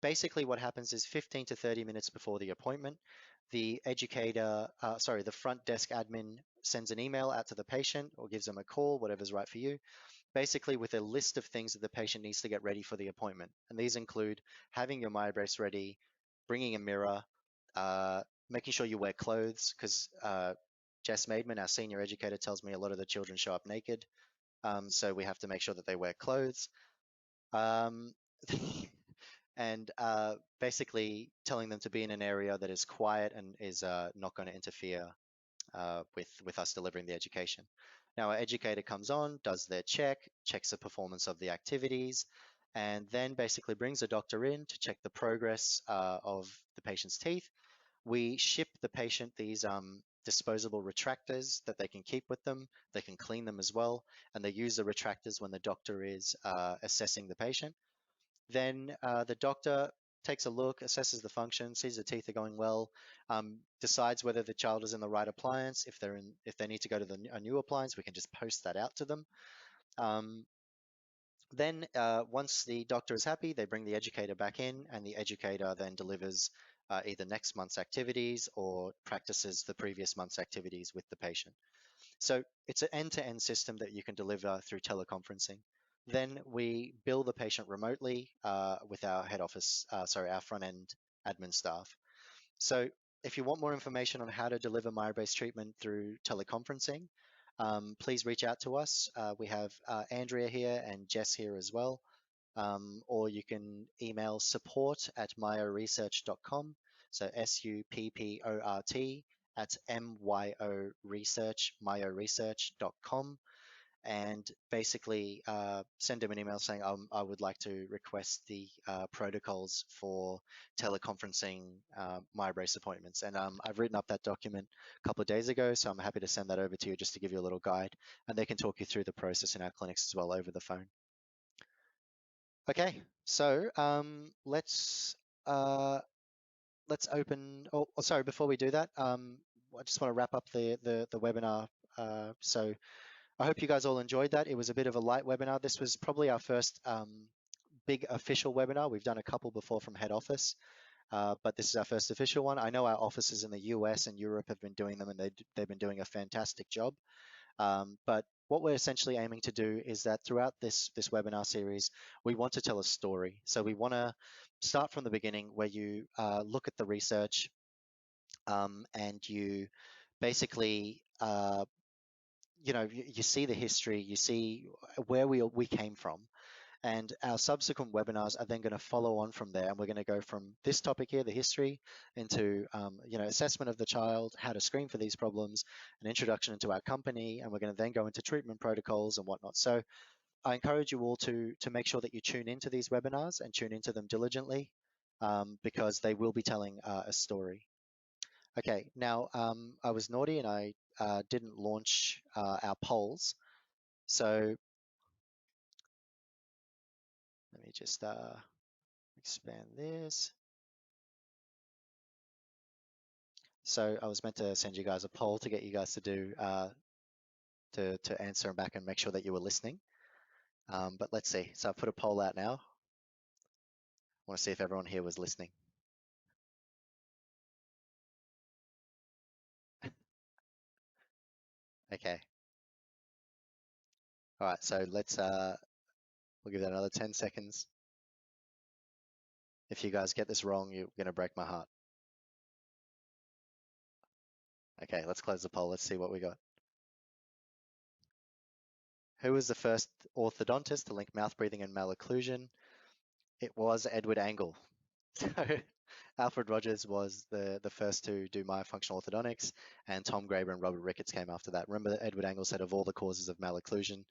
basically what happens is 15 to 30 minutes before the appointment, the front desk admin sends an email out to the patient or gives them a call, whatever's right for you, basically with a list of things that the patient needs to get ready for the appointment. And these include having your MyBrace ready, bringing a mirror, uh, making sure you wear clothes, because Jess Maidman, our senior educator, tells me a lot of the children show up naked. So we have to make sure that they wear clothes. Um, and basically telling them to be in an area that is quiet and is not going to interfere with us delivering the education. Now our educator comes on, does their check, checks the performance of the activities, and then basically brings a doctor in to check the progress of the patient's teeth. We ship the patient these disposable retractors that they can keep with them. They can clean them as well, and they use the retractors when the doctor is assessing the patient. Then the doctor takes a look, assesses the function, sees the teeth are going well, decides whether the child is in the right appliance. If they need to go to a new appliance, we can just post that out to them. Um, then once the doctor is happy, they bring the educator back in, and the educator then delivers either next month's activities or practices the previous month's activities with the patient. So it's an end-to-end system that you can deliver through teleconferencing. Then we bill the patient remotely with our our front-end admin staff. So if you want more information on how to deliver MyBrace treatment through teleconferencing, please reach out to us. We have Andrea here and Jess here as well. Or you can email support@myoresearch.com. So support@myoresearch.com, and basically send them an email saying I would like to request the protocols for teleconferencing MyBrace appointments. And I've written up that document a couple of days ago, so I'm happy to send that over to you just to give you a little guide, and they can talk you through the process in our clinics as well over the phone. Okay, so let's open. Oh, sorry, before we do that, I just want to wrap up the webinar. So I hope you guys all enjoyed that. It was a bit of a light webinar. This was probably our first big official webinar. We've done a couple before from head office, but this is our first official one. I know our offices in the US and Europe have been doing them, and they've been doing a fantastic job. But what we're essentially aiming to do is that throughout this webinar series, we want to tell a story. So we want to start from the beginning, where you look at the research and you basically you see the history, you see where we came from. And our subsequent webinars are then going to follow on from there. And we're going to go from this topic here, the history, into assessment of the child, how to screen for these problems, an introduction into our company, and we're going to then go into treatment protocols and whatnot. So I encourage you all to make sure that you tune into these webinars and tune into them diligently, because they will be telling a story. Okay, now I was naughty and I didn't launch our polls. So let me just expand this. So I was meant to send you guys a poll to get you guys to do to answer back and make sure that you were listening. But let's see. So I've put a poll out now. I want to see if everyone here was listening. Okay. All right. So we'll give that another 10 seconds. If you guys get this wrong, you're gonna break my heart. Okay. Let's close the poll. Let's see what we got. Who was the first orthodontist to link mouth breathing and malocclusion? It was Edward Angle. So Alfred Rogers was the first to do myofunctional orthodontics, and Tom Graber and Robert Ricketts came after that. Remember that Edward Angle said of all the causes of malocclusion,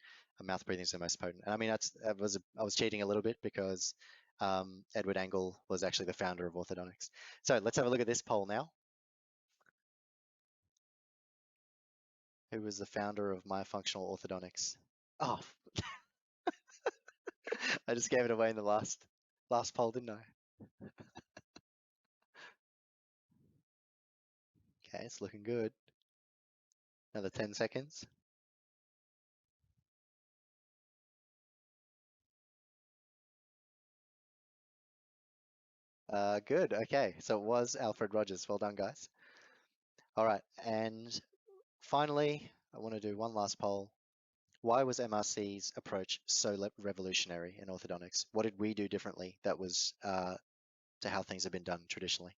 mouth breathing is the most potent. And I mean, I was cheating a little bit because Edward Angle was actually the founder of orthodontics. So let's have a look at this poll now. Who was the founder of myofunctional orthodontics? Oh, I just gave it away in the last poll, didn't I? Okay, it's looking good. Another 10 seconds. Good. Okay. So it was Alfred Rogers. Well done, guys. All right. And finally, I want to do one last poll. Why was MRC's approach so revolutionary in orthodontics? What did we do differently that was to how things have been done traditionally?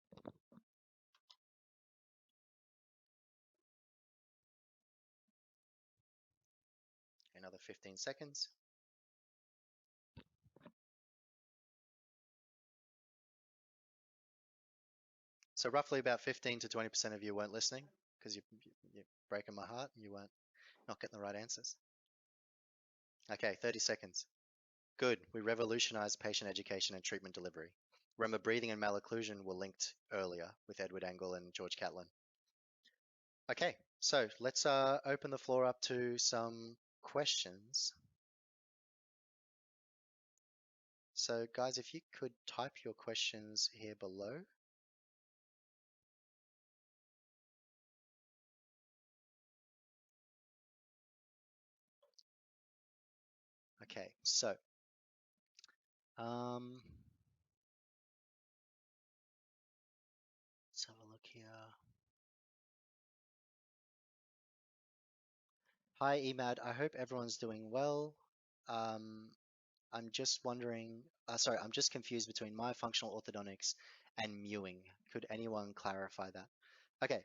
Another 15 seconds. So roughly about 15 to 20% of you weren't listening because you're breaking my heart and you weren't not getting the right answers. Okay, 30 seconds. Good. We revolutionized patient education and treatment delivery. Remember, breathing and malocclusion were linked earlier with Edward Engel and George Catlin. Okay, so let's open the floor up to some questions. So guys, if you could type your questions here below. Okay, so um, let's have a look here. Hi, Emad. I hope everyone's doing well. Um, I'm just wondering, sorry, I'm just confused between myofunctional orthodontics and mewing. Could anyone clarify that? Okay,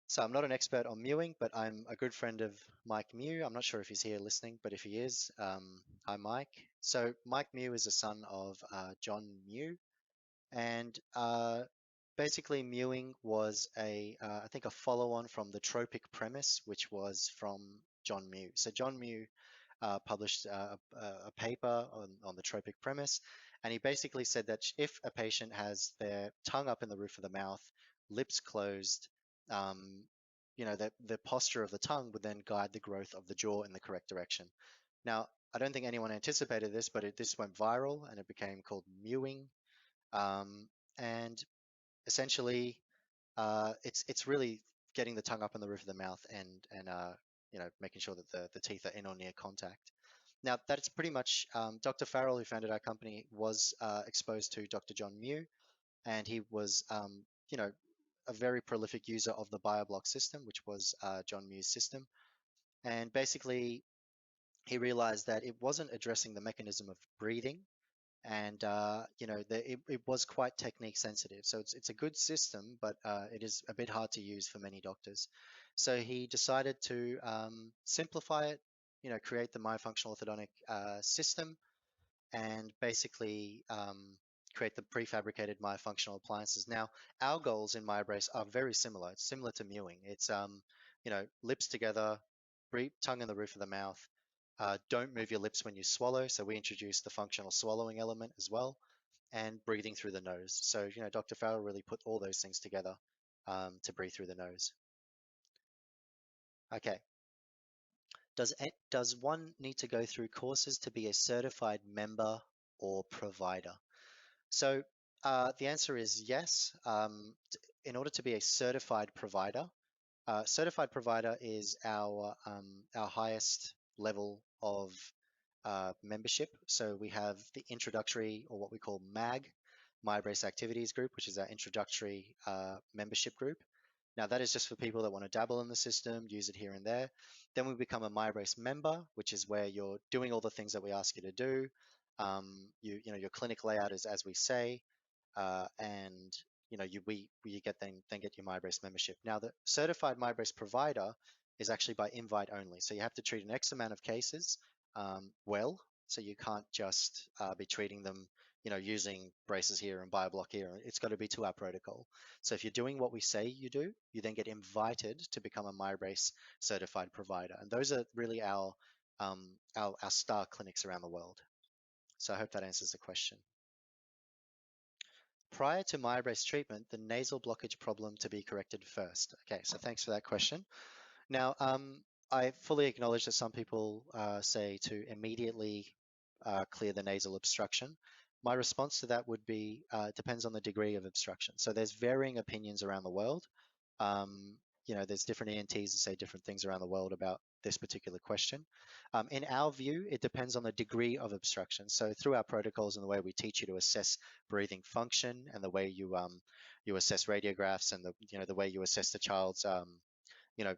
so I'm not an expert on mewing, but I'm a good friend of Mike Mew. I'm not sure if he's here listening, but if he is, hi Mike. So Mike Mew is the son of John Mew, and basically mewing was I think a follow-on from the tropic premise, which was from John Mew. So John Mew published a paper on the tropic premise, and he basically said that if a patient has their tongue up in the roof of the mouth, lips closed, um, the posture of the tongue would then guide the growth of the jaw in the correct direction. Now, I don't think anyone anticipated this, but this went viral and it became called mewing. Um, and essentially, it's really getting the tongue up in the roof of the mouth and making sure that the teeth are in or near contact. Now that's pretty much Dr. Farrell, who founded our company, was exposed to Dr. John Mew, and he was a very prolific user of the BioBlock system, which was John Mew's system. And basically, he realized that it wasn't addressing the mechanism of breathing, and it was quite technique sensitive. So it's a good system, but it is a bit hard to use for many doctors. So he decided to simplify it, create the myofunctional orthodontic system, and basically create the prefabricated myofunctional appliances. Now, our goals in MyBrace are very similar. It's similar to mewing. It's lips together, breathe, tongue in the roof of the mouth. Don't move your lips when you swallow. So we introduced the functional swallowing element as well, and breathing through the nose. So Dr. Farrell really put all those things together to breathe through the nose. Okay. Does one need to go through courses to be a certified member or provider? So the answer is yes. In order to be a certified provider is our highest level of membership. So we have the introductory, or what we call MAG, MyBrace Activities Group, which is our introductory membership group. Now that is just for people that want to dabble in the system, use it here and there. Then we become a MyBrace member, which is where you're doing all the things that we ask you to do. Your clinic layout is as we say, and you then get your MyBrace membership. Now the certified MyBrace provider is actually by invite only, so you have to treat an X amount of cases well. So you can't just be treating them, using braces here and BioBlock here. It's got to be to our protocol. So if you're doing what we say you do, you then get invited to become a MyBrace certified provider, and those are really our star clinics around the world. So I hope that answers the question. Prior to MyBrace treatment, the nasal blockage problem to be corrected first. Okay, so thanks for that question. Now, I fully acknowledge that some people say to immediately clear the nasal obstruction. My response to that would be depends on the degree of obstruction. So there's varying opinions around the world. There's different ENTs that say different things around the world about this particular question. In our view, it depends on the degree of obstruction. So through our protocols and the way we teach you to assess breathing function and the way you assess radiographs and the way you assess the child's you know,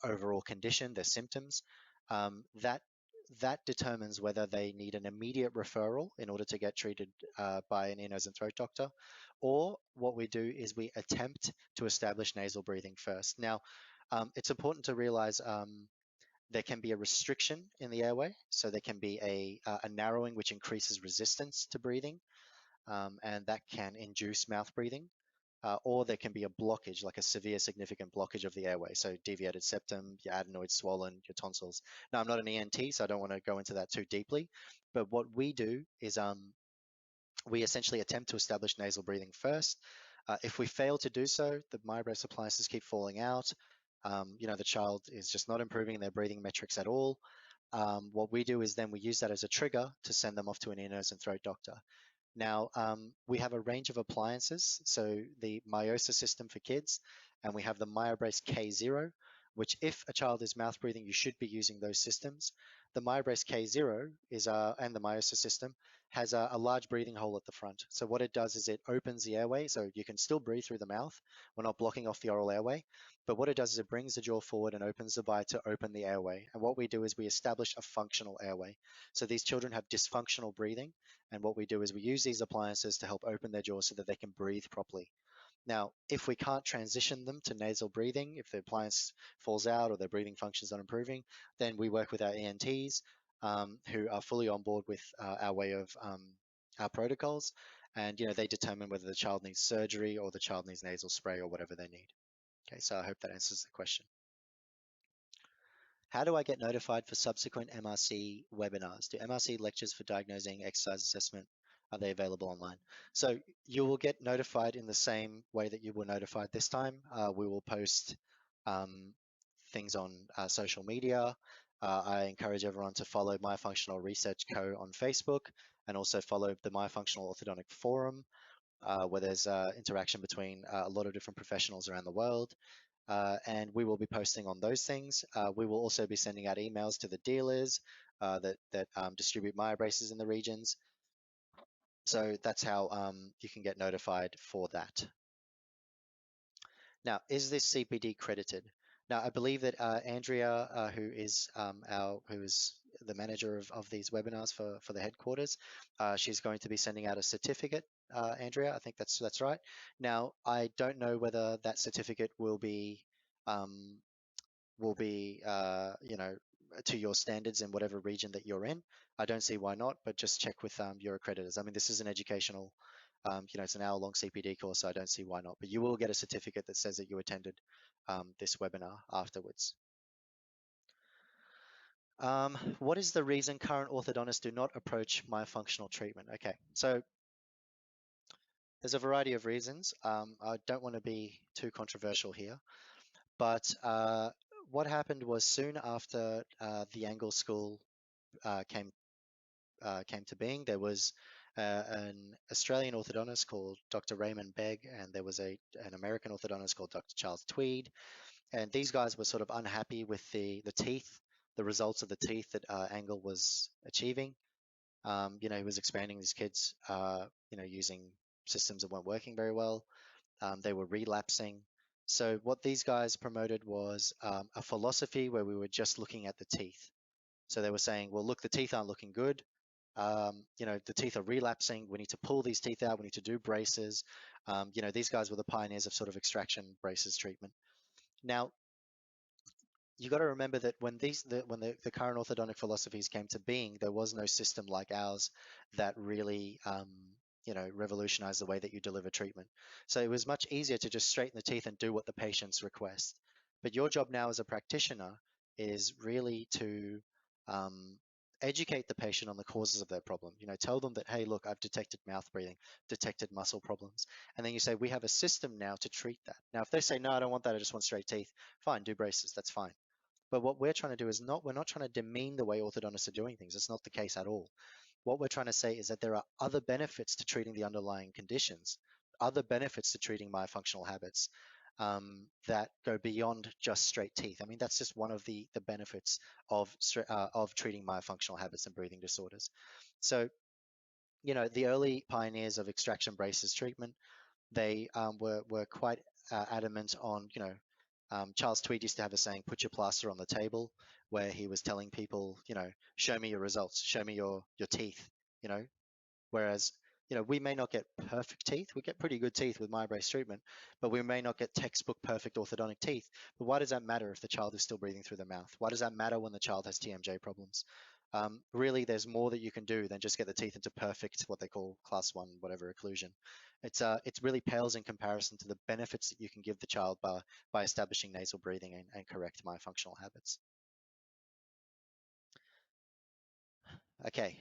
overall condition, their symptoms, that determines whether they need an immediate referral in order to get treated by an ear, nose, and throat doctor, or what we do is we attempt to establish nasal breathing first. Now, it's important to realize there can be a restriction in the airway, so there can be a narrowing which increases resistance to breathing, and that can induce mouth breathing. Or there can be a blockage, like a severe significant blockage of the airway. So deviated septum, your adenoids swollen, your tonsils. Now, I'm not an ENT, so I don't want to go into that too deeply. But what we do is we essentially attempt to establish nasal breathing first. If we fail to do so, the MyBrace appliances keep falling out. The child is just not improving their breathing metrics at all. What we do is then we use that as a trigger to send them off to an ear, nose, and throat doctor. Now, we have a range of appliances. So the Myosa system for kids, and we have the MyoBrace K0, which if a child is mouth breathing, you should be using those systems. The MyoBrace K0 is, and the Myosa system has a large breathing hole at the front. So what it does is it opens the airway, so you can still breathe through the mouth. We're not blocking off the oral airway. But what it does is it brings the jaw forward and opens the bite to open the airway. And what we do is we establish a functional airway. So these children have dysfunctional breathing. And what we do is we use these appliances to help open their jaw so that they can breathe properly. Now, if we can't transition them to nasal breathing, if the appliance falls out or their breathing function is not improving, then we work with our ENTs who are fully on board with our way of our protocols. And, they determine whether the child needs surgery or the child needs nasal spray or whatever they need. Okay, so I hope that answers the question. How do I get notified for subsequent MRC webinars? Do MRC lectures for diagnosing exercise assessment, are they available online? So you will get notified in the same way that you were notified this time. We will post things on social media. I encourage everyone to follow Myofunctional Research Co. on Facebook and also follow the Myofunctional Orthodontic Forum, where there's interaction between a lot of different professionals around the world. And we will be posting on those things. We will also be sending out emails to the dealers that distribute MyoBraces in the regions. So that's how you can get notified for that. Now, is this CPD credited? Now, I believe that Andrea, who is the manager of these webinars for the headquarters, she's going to be sending out a certificate. Andrea, I think that's right. Now, I don't know whether that certificate will be um, to your standards in whatever region that you're in. I don't see why not, but just check with your accreditors. I mean, this is an educational, it's an hour-long CPD course, so I don't see why not. But you will get a certificate that says that you attended this webinar afterwards. What is the reason current orthodontists do not approach myofunctional treatment? Okay, so there's a variety of reasons. I don't want to be too controversial here, but what happened was soon after the Angle School came to being, there was an Australian orthodontist called Dr. Raymond Begg, and there was an American orthodontist called Dr. Charles Tweed, and these guys were sort of unhappy with the teeth, the results of the teeth that Angle was achieving. He was expanding these kids, using systems that weren't working very well. They were relapsing. So what these guys promoted was a philosophy where we were just looking at the teeth. So they were saying, well, look, the teeth aren't looking good. The teeth are relapsing. We need to pull these teeth out. We need to do braces. These guys were the pioneers of sort of extraction braces treatment. Now, you got to remember that when the current orthodontic philosophies came to being, there was no system like ours that really revolutionized the way that you deliver treatment. So it was much easier to just straighten the teeth and do what the patients request. But your job now as a practitioner is really to educate the patient on the causes of their problem. Tell them that, hey, look, I've detected mouth breathing, detected muscle problems. And then you say, we have a system now to treat that. Now, if they say, no, I don't want that, I just want straight teeth, fine, do braces, that's fine. But what we're trying to do is we're not trying to demean the way orthodontists are doing things. It's not the case at all. What we're trying to say is that there are other benefits to treating the underlying conditions, other benefits to treating myofunctional habits. that go beyond just straight teeth. I mean, that's just one of the benefits of treating myofunctional habits and breathing disorders. So, the early pioneers of extraction braces treatment, they were quite adamant on, Charles Tweed used to have a saying, "Put your plaster on the table," where he was telling people, show me your results, show me your teeth, you know, Whereas, we may not get perfect teeth. We get pretty good teeth with MyBrace treatment, but we may not get textbook perfect orthodontic teeth. But why does that matter if the child is still breathing through their mouth? Why does that matter when the child has TMJ problems? Really, there's more that you can do than just get the teeth into perfect, what they call class one, whatever occlusion. It really pales in comparison to the benefits that you can give the child by establishing nasal breathing and correct myofunctional habits. Okay,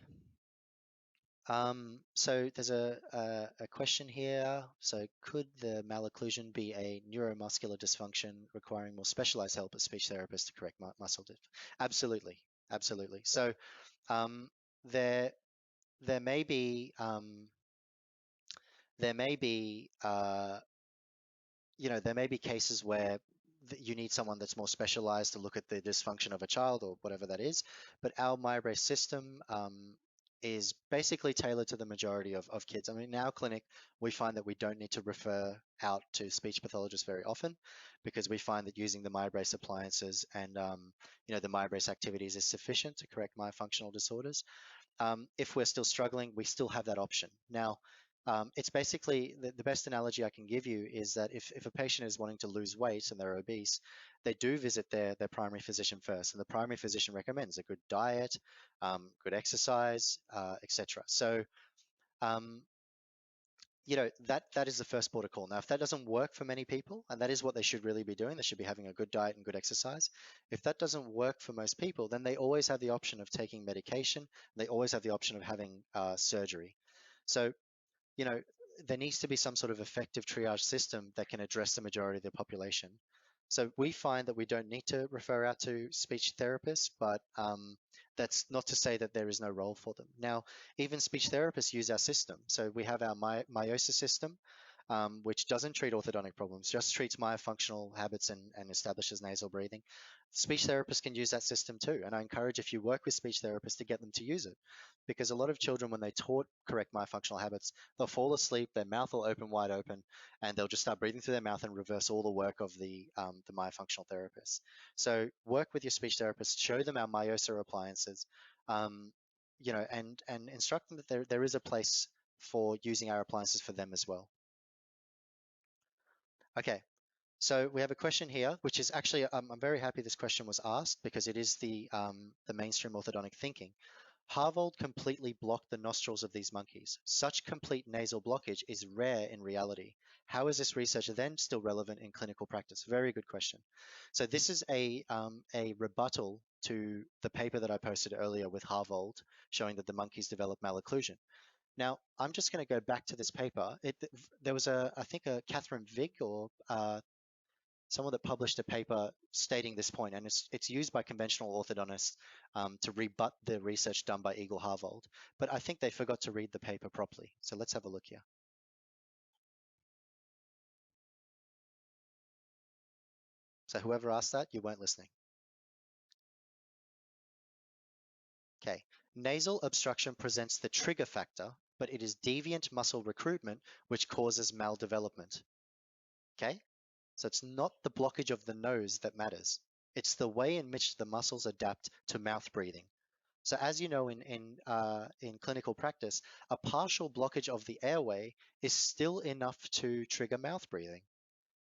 so there's a question here. So could the malocclusion be a neuromuscular dysfunction requiring more specialized help as speech therapists to correct muscle dysfunction? Absolutely, absolutely. So um, there there may be there may be there may be cases where you need someone that's more specialized to look at the dysfunction of a child or whatever that is. But our MyBrace system is basically tailored to the majority of kids. I mean, in our clinic, we find that we don't need to refer out to speech pathologists very often because we find that using the MyBrace appliances and the MyBrace activities is sufficient to correct myofunctional disorders. If we're still struggling, we still have that option. Now, it's basically the best analogy I can give you is that if a patient is wanting to lose weight and they're obese, they do visit their primary physician first, and the primary physician recommends a good diet, good exercise, etc. So, um, that is the first port of call. Now, if that doesn't work for many people, and that is what they should really be doing, they should be having a good diet and good exercise. If that doesn't work for most people, then they always have the option of taking medication. They always have the option of having surgery. So you know, there needs to be some sort of effective triage system that can address the majority of the population. So we find that we don't need to refer out to speech therapists, but that's not to say that there is no role for them. Now, even speech therapists use our system. So we have our Myosis system, which doesn't treat orthodontic problems, just treats myofunctional habits and establishes nasal breathing. Speech therapists can use that system too. And I encourage, if you work with speech therapists, to get them to use it. Because a lot of children, when they taught correct myofunctional habits, they'll fall asleep, their mouth will open wide open, and they'll just start breathing through their mouth and reverse all the work of the myofunctional therapist. So work with your speech therapist, show them our Myosa appliances, and instruct them that there is a place for using our appliances for them as well. Okay, so we have a question here, which is actually, I'm very happy this question was asked because it is the mainstream orthodontic thinking. Harvold completely blocked the nostrils of these monkeys. Such complete nasal blockage is rare in reality. How is this research then still relevant in clinical practice? Very good question. So this is a rebuttal to the paper that I posted earlier with Harvold, showing that the monkeys develop malocclusion. Now, I'm just going to go back to this paper. There was I think a Catherine Vig or someone that published a paper stating this point, and it's used by conventional orthodontists to rebut the research done by Eagle Harvold. But I think they forgot to read the paper properly. So let's have a look here. So whoever asked that, you weren't listening. Okay. Nasal obstruction presents the trigger factor, but it is deviant muscle recruitment which causes maldevelopment. Okay. So it's not the blockage of the nose that matters. It's the way in which the muscles adapt to mouth breathing. So as you know, in clinical practice, a partial blockage of the airway is still enough to trigger mouth breathing.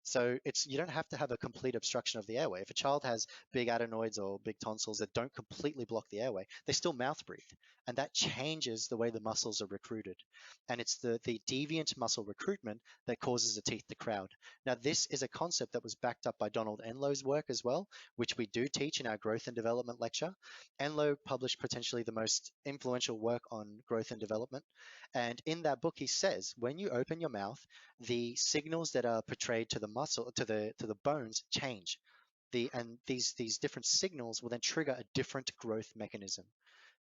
So you don't have to have a complete obstruction of the airway. If a child has big adenoids or big tonsils that don't completely block the airway, they still mouth breathe. And that changes the way the muscles are recruited. And it's the deviant muscle recruitment that causes the teeth to crowd. Now, this is a concept that was backed up by Donald Enlow's work as well, which we do teach in our growth and development lecture. Enlow published potentially the most influential work on growth and development. And in that book, he says, when you open your mouth, the signals that are portrayed to the muscle, to the bones change. And these different signals will then trigger a different growth mechanism.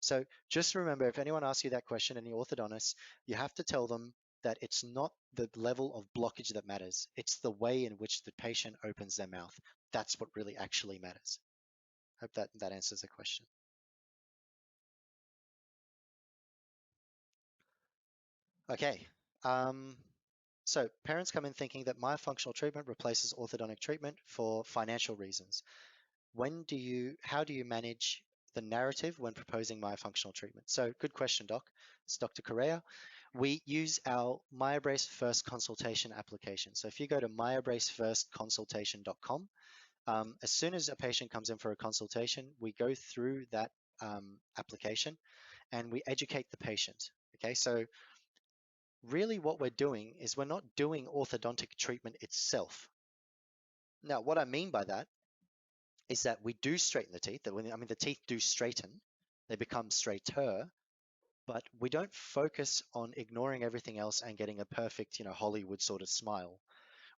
So just remember, if anyone asks you that question, any orthodontist, you have to tell them that it's not the level of blockage that matters. It's the way in which the patient opens their mouth. That's what really actually matters. Hope that answers the question. Okay. Um, so parents come in thinking that myofunctional treatment replaces orthodontic treatment for financial reasons. How do you manage the narrative when proposing myofunctional treatment? So good question, Doc. It's Dr. Correa. We use our MyoBrace First Consultation application. So if you go to myobracefirstconsultation.com, as soon as a patient comes in for a consultation, we go through that application and we educate the patient. Okay, so really what we're doing is we're not doing orthodontic treatment itself. Now, what I mean by that is that we do straighten the teeth. The teeth do straighten, they become straighter, but we don't focus on ignoring everything else and getting a perfect, Hollywood sort of smile.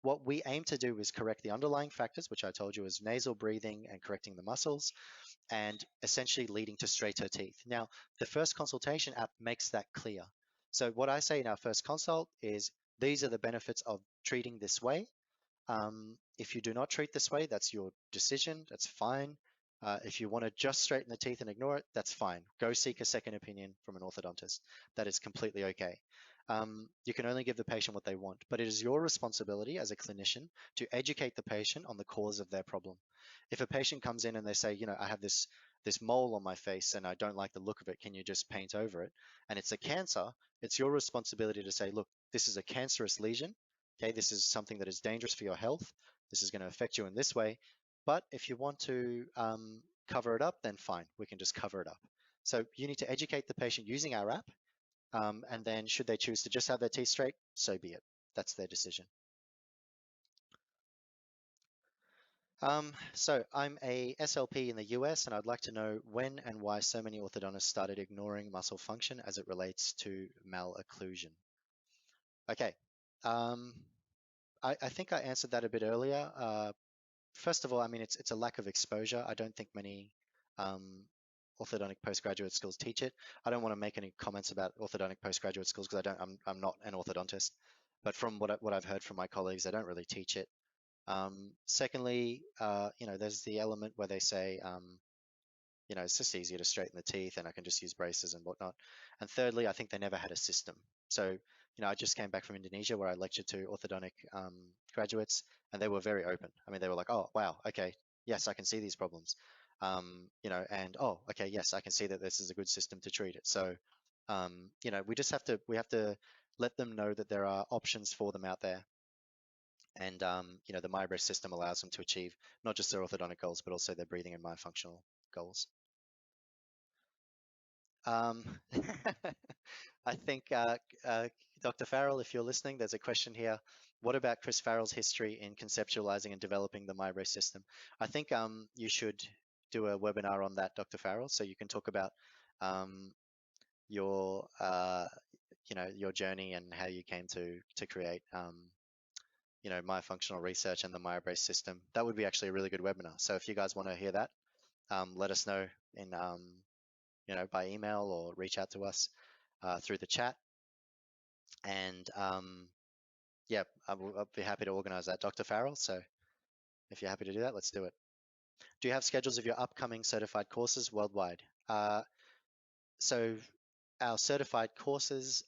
What we aim to do is correct the underlying factors, which I told you is nasal breathing and correcting the muscles, and essentially leading to straighter teeth. Now, the first consultation app makes that clear. So what I say in our first consult is these are the benefits of treating this way. If you do not treat this way, that's your decision. That's fine. If you want to just straighten the teeth and ignore it, that's fine. Go seek a second opinion from an orthodontist. That is completely okay. You can only give the patient what they want, but it is your responsibility as a clinician to educate the patient on the cause of their problem. If a patient comes in and they say, I have this mole on my face and I don't like the look of it, can you just paint over it? And it's a cancer, it's your responsibility to say, look, this is a cancerous lesion. Okay, this is something that is dangerous for your health. This is going to affect you in this way. But if you want to cover it up, then fine, we can just cover it up. So you need to educate the patient using our app, and then should they choose to just have their teeth straight, so be it. That's their decision. So I'm a SLP in the US, and I'd like to know when and why so many orthodontists started ignoring muscle function as it relates to malocclusion. Okay, um, I think I answered that a bit earlier. First of all, it's a lack of exposure. I don't think many um, orthodontic postgraduate schools teach it. I don't want to make any comments about orthodontic postgraduate schools because I'm not an orthodontist. But from what I've heard from my colleagues, they don't really teach it. Secondly, there's the element where they say, it's just easier to straighten the teeth and I can just use braces and whatnot. And thirdly, I think they never had a system. So, I just came back from Indonesia where I lectured to orthodontic graduates and they were very open. They were like, oh, wow, okay, yes, I can see these problems. And oh, okay, yes, I can see that this is a good system to treat it. So, we have to let them know that there are options for them out there. And, the MyBrace system allows them to achieve not just their orthodontic goals, but also their breathing and myofunctional goals. Um, I think, Dr. Farrell, if you're listening, there's a question here. What about Chris Farrell's history in conceptualizing and developing the MyBrace system? I think you should do a webinar on that, Dr. Farrell, so you can talk about um, your, your journey and how you came to create, myofunctional research and the MyBrace system. That would be actually a really good webinar. So if you guys want to hear that, let us know in by email or reach out to us through the chat. And yeah, I'll be happy to organize that, Dr. Farrell. So if you're happy to do that, let's do it. Do you have schedules of your upcoming certified courses worldwide? So our certified courses,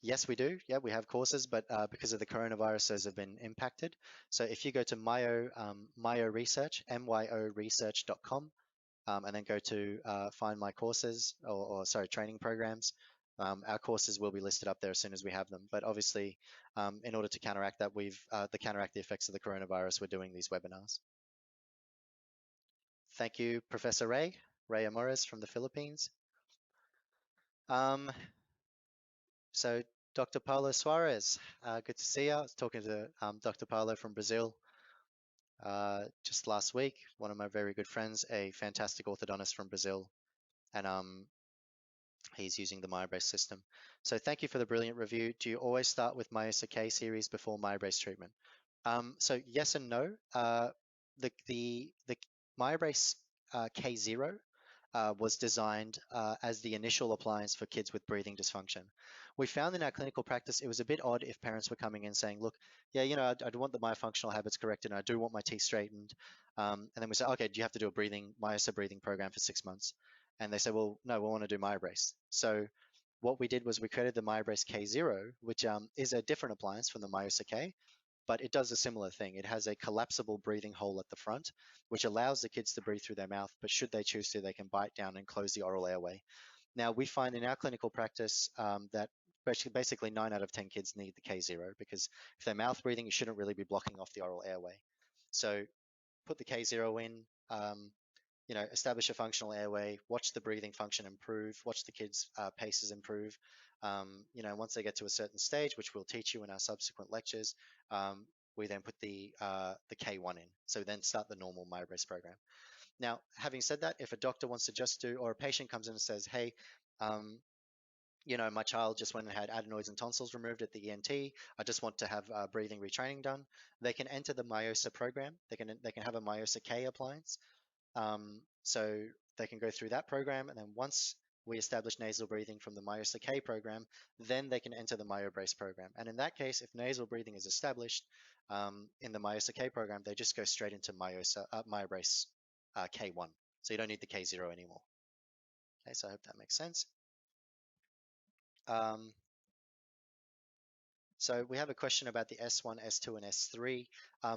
yes, we do. Yeah, we have courses, but because of the coronavirus, those have been impacted. So if you go to Myo Research, myoresearch.com, and then go to find my courses or sorry, training programs. Our courses will be listed up there as soon as we have them. But obviously, in order to counteract that, to counteract the effects of the coronavirus, we're doing these webinars. Thank you, Professor Ray Amores from the Philippines. So Dr. Paulo Suarez, good to see you. I was talking to Dr. Paulo from Brazil just last week, one of my very good friends, a fantastic orthodontist from Brazil. And he's using the MyBrace system. So thank you for the brilliant review. Do you always start with Myosa K series before MyBrace treatment? So yes and no. The MyBrace K0 was designed as the initial appliance for kids with breathing dysfunction. We found in our clinical practice it was a bit odd if parents were coming in saying, look, yeah, I'd want the myofunctional habits corrected and I do want my teeth straightened. And then we say, okay, do you have to do a myosa breathing program for 6 months? And they say, well, no, we want to do MyoBrace. So what we did was we created the MyoBrace K0, which is a different appliance from the Myosa K, but it does a similar thing. It has a collapsible breathing hole at the front, which allows the kids to breathe through their mouth, but should they choose to, they can bite down and close the oral airway. Now, we find in our clinical practice that basically 9 out of 10 kids need the K0 because if they're mouth breathing, you shouldn't really be blocking off the oral airway. So put the K0 in, establish a functional airway, watch the breathing function improve, watch the kids' paces improve. Once they get to a certain stage, which we'll teach you in our subsequent lectures, we then put the K1 in. So then start the normal MyoBrace program. Now, having said that, if a doctor wants to just do, or a patient comes in and says, hey, my child just went and had adenoids and tonsils removed at the ENT. I just want to have breathing retraining done. They can enter the Myosa program. They can have a Myosa K appliance. So they can go through that program, and then once we establish nasal breathing from the Myosa K program, then they can enter the MyoBrace program. And in that case, if nasal breathing is established in the Myosa K program, they just go straight into MyoBrace K1. So you don't need the K0 anymore. Okay, so I hope that makes sense. Um, So we have a question about the S1, S2, and S3.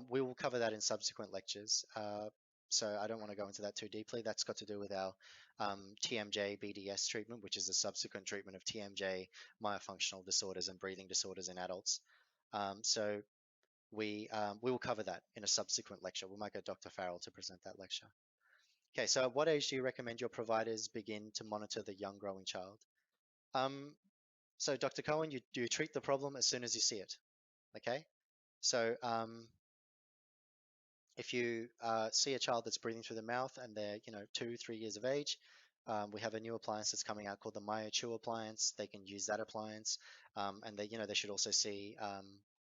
We will cover that in subsequent lectures. So I don't want to go into that too deeply. That's got to do with our TMJ BDS treatment, which is a subsequent treatment of TMJ, myofunctional disorders, and breathing disorders in adults. So we will cover that in a subsequent lecture. We might get Dr. Farrell to present that lecture. Okay, so at what age do you recommend your providers begin to monitor the young growing child? Um, so Dr. Cohen, you treat the problem as soon as you see it. Okay, so if you see a child that's breathing through the mouth and they're 2, 3 years of age, we have a new appliance that's coming out called the MyoChew appliance. They can use that appliance, and they should also see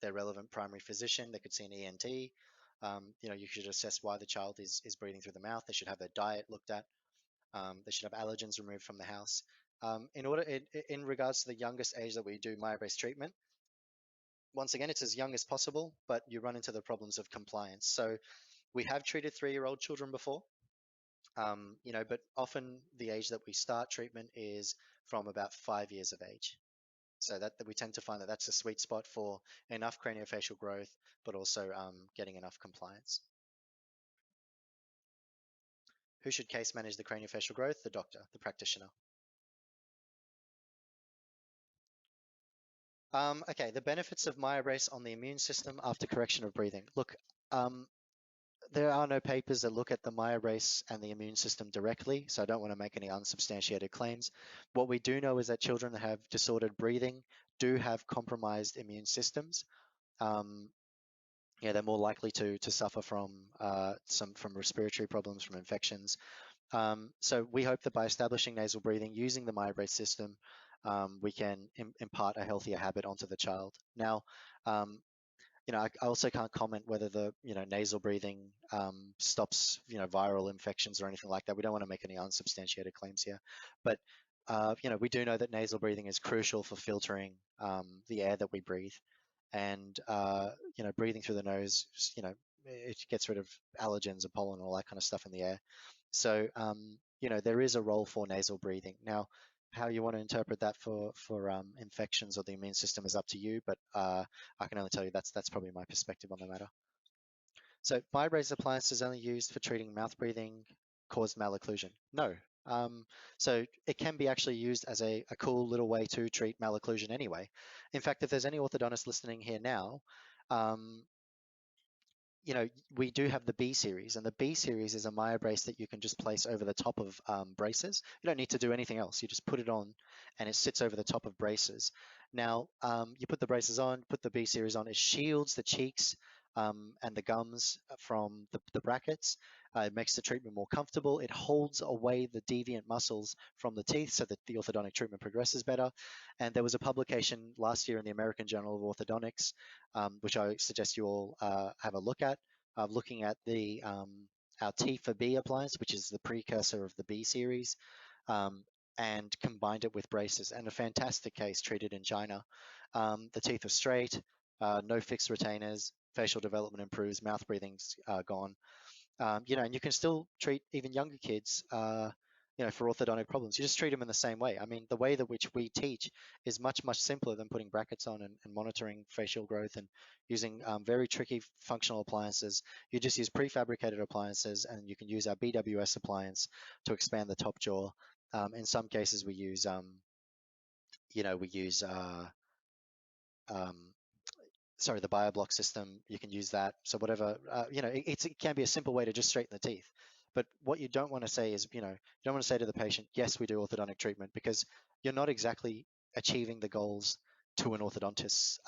their relevant primary physician. They could see an ENT. You should assess why the child is breathing through the mouth. They should have their diet looked at. They should have allergens removed from the house. In regards to the youngest age that we do MyoBrace treatment, once again, it's as young as possible, but you run into the problems of compliance. So we have treated 3-year-old children before, but often the age that we start treatment is from about 5 years of age. So that we tend to find that that's a sweet spot for enough craniofacial growth, but also getting enough compliance. Who should case manage the craniofacial growth? The doctor, the practitioner. Okay, the benefits of MyoBrace on the immune system after correction of breathing. Look, there are no papers that look at the MyoBrace and the immune system directly, so I don't want to make any unsubstantiated claims. What we do know is that children that have disordered breathing do have compromised immune systems. They're more likely to suffer from from respiratory problems, from infections. So we hope that by establishing nasal breathing using the MyoBrace system, we can impart a healthier habit onto the child. Now, I also can't comment whether the nasal breathing stops viral infections or anything like that. We don't want to make any unsubstantiated claims here, but we do know that nasal breathing is crucial for filtering the air that we breathe, and breathing through the nose, it gets rid of allergens and pollen and all that kind of stuff in the air. So there is a role for nasal breathing. Now, how you want to interpret that for infections or the immune system is up to you, but I can only tell you that's probably my perspective on the matter. So MyoBrace appliance is only used for treating mouth breathing caused malocclusion. No. So it can be actually used as a cool little way to treat malocclusion anyway. In fact, if there's any orthodontists listening here now, we do have the B series, and the B series is a MyoBrace that you can just place over the top of braces. You don't need to do anything else. You just put it on, and it sits over the top of braces. Now, you put the braces on, put the B series on. It shields the cheeks and the gums from the brackets. It makes the treatment more comfortable. It holds away the deviant muscles from the teeth so that the orthodontic treatment progresses better. And there was a publication last year in the American Journal of Orthodontics, which I suggest you all have a look at, looking at the our T for B appliance, which is the precursor of the B series, um, and combined it with braces. And a fantastic case treated in China. The teeth are straight, no fixed retainers, facial development improves, mouth breathing's gone. And you can still treat even younger kids, for orthodontic problems. You just treat them in the same way. I mean, the way that which we teach is much, much simpler than putting brackets on and monitoring facial growth and using very tricky functional appliances. You just use prefabricated appliances, and you can use our BWS appliance to expand the top jaw. In some cases, we use um, sorry, the BioBlock system, you can use that. So whatever, it can be a simple way to just straighten the teeth. But what you don't want to say is, you don't want to say to the patient, yes, we do orthodontic treatment, because you're not exactly achieving the goals to an orthodontist's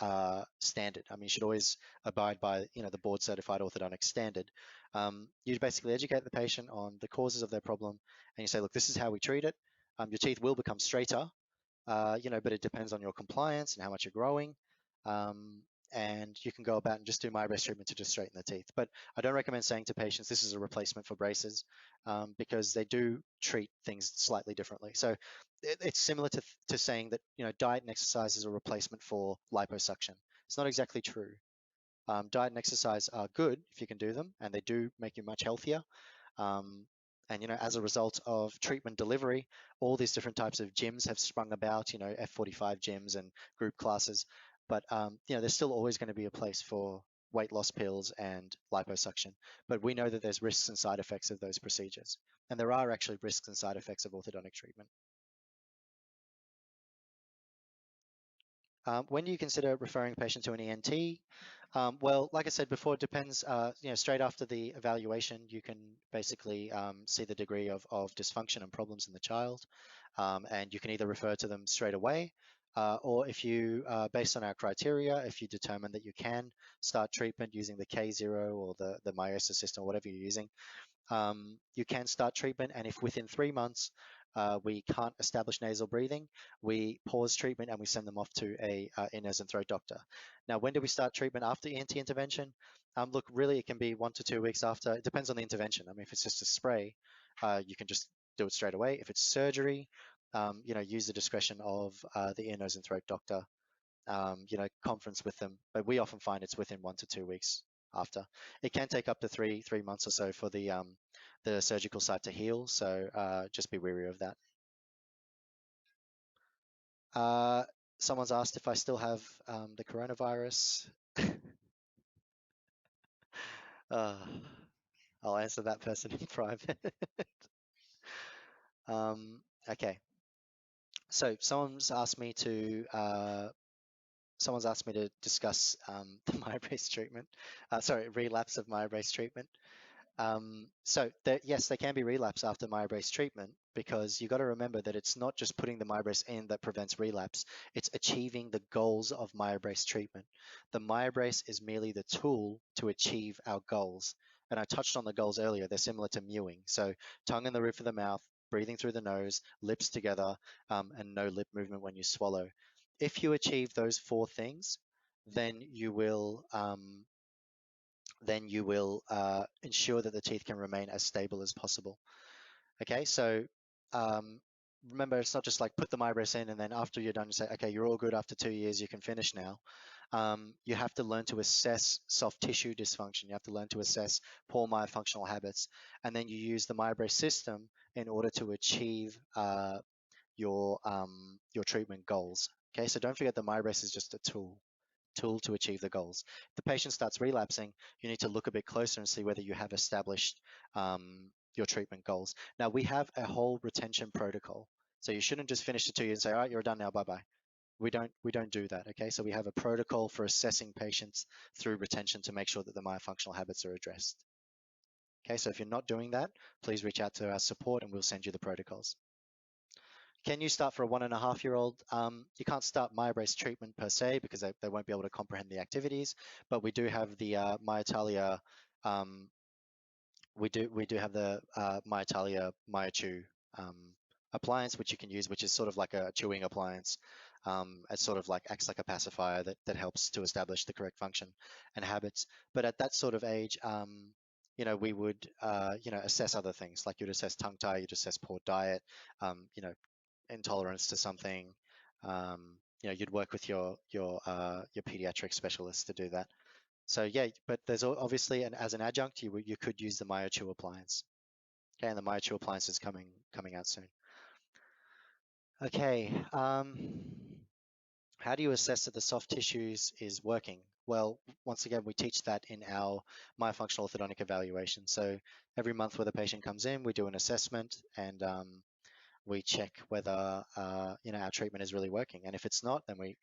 standard. I mean, you should always abide by, the board certified orthodontic standard. You basically educate the patient on the causes of their problem, and you say, look, this is how we treat it. Your teeth will become straighter, but it depends on your compliance and how much you're growing. Um, and you can go about and just do my brace treatment to just straighten the teeth. But I don't recommend saying to patients this is a replacement for braces, because they do treat things slightly differently. So it's similar to saying that diet and exercise is a replacement for liposuction. It's not exactly true. Diet and exercise are good if you can do them, and they do make you much healthier. Um, and as a result of treatment delivery, all these different types of gyms have sprung about, F45 gyms and group classes. But there's still always going to be a place for weight loss pills and liposuction. But we know that there's risks and side effects of those procedures. And there are actually risks and side effects of orthodontic treatment. When do you consider referring a patient to an ENT? Well, like I said before, it depends. Straight after the evaluation, you can basically see the degree of dysfunction and problems in the child, and you can either refer to them straight away, or if you, based on our criteria, if you determine that you can start treatment using the K0 or the meiosis system, whatever you're using, you can start treatment, and if within 3 months we can't establish nasal breathing, we pause treatment and we send them off to a ear, nose, and throat doctor. Now, when do we start treatment after ENT intervention? Look, really, it can be 1 to 2 weeks after. It depends on the intervention. I mean, if it's just a spray, you can just do it straight away. If it's surgery, use the discretion of the ear, nose, and throat doctor. Conference with them, but we often find it's within 1 to 2 weeks after. It can take up to three months or so for the surgical site to heal, so just be wary of that. Uh, Someone's asked if I still have the coronavirus. uh, I'll answer that person in private. Okay, so someone's asked me to discuss the MyBrace treatment. Relapse of MyBrace treatment. Yes, they can be relapse after MyBrace treatment, because you got to remember that it's not just putting the MyBrace in that prevents relapse, it's achieving the goals of MyBrace treatment. The MyBrace is merely the tool to achieve our goals. And I touched on the goals earlier. They're similar to mewing. So tongue in the roof of the mouth, breathing through the nose, lips together, and no lip movement when you swallow. If you achieve those 4 things, then you will ensure that the teeth can remain as stable as possible. Okay, so um, remember, it's not just like put the MyBrace in and then after you're done, you say, okay, you're all good after 2 years, you can finish now. You have to learn to assess soft tissue dysfunction. You have to learn to assess poor myofunctional habits. And then you use the MyBrace system in order to achieve your treatment goals. Okay, so don't forget the MyBrace is just a tool to achieve the goals. If the patient starts relapsing, you need to look a bit closer and see whether you have established your treatment goals. Now, we have a whole retention protocol. So you shouldn't just finish the 2 years and say, all right, you're done now, bye-bye. We don't do that, okay? So we have a protocol for assessing patients through retention to make sure that the myofunctional habits are addressed. Okay, so if you're not doing that, please reach out to our support and we'll send you the protocols. Can you start for a 1.5-year-old? You can't start MyBrace treatment per se because they won't be able to comprehend the activities, but we do have the Myotalia, we do have the Myotalia Myochew appliance, which you can use, which is sort of like a chewing appliance. It sort of like acts like a pacifier that helps to establish the correct function and habits. But at that sort of age, we would, assess other things, like you'd assess tongue tie, you'd assess poor diet, intolerance to something. You'd work with your pediatric specialist to do that. So yeah, but there's obviously, and as an adjunct, you could use the MyoChew appliance. Okay, and the MyoChew appliance is coming out soon. Okay, how do you assess that the soft tissues is working? Well, once again, we teach that in our myofunctional orthodontic evaluation. So every month where the patient comes in, we do an assessment, and we check whether our treatment is really working. And if it's not, then we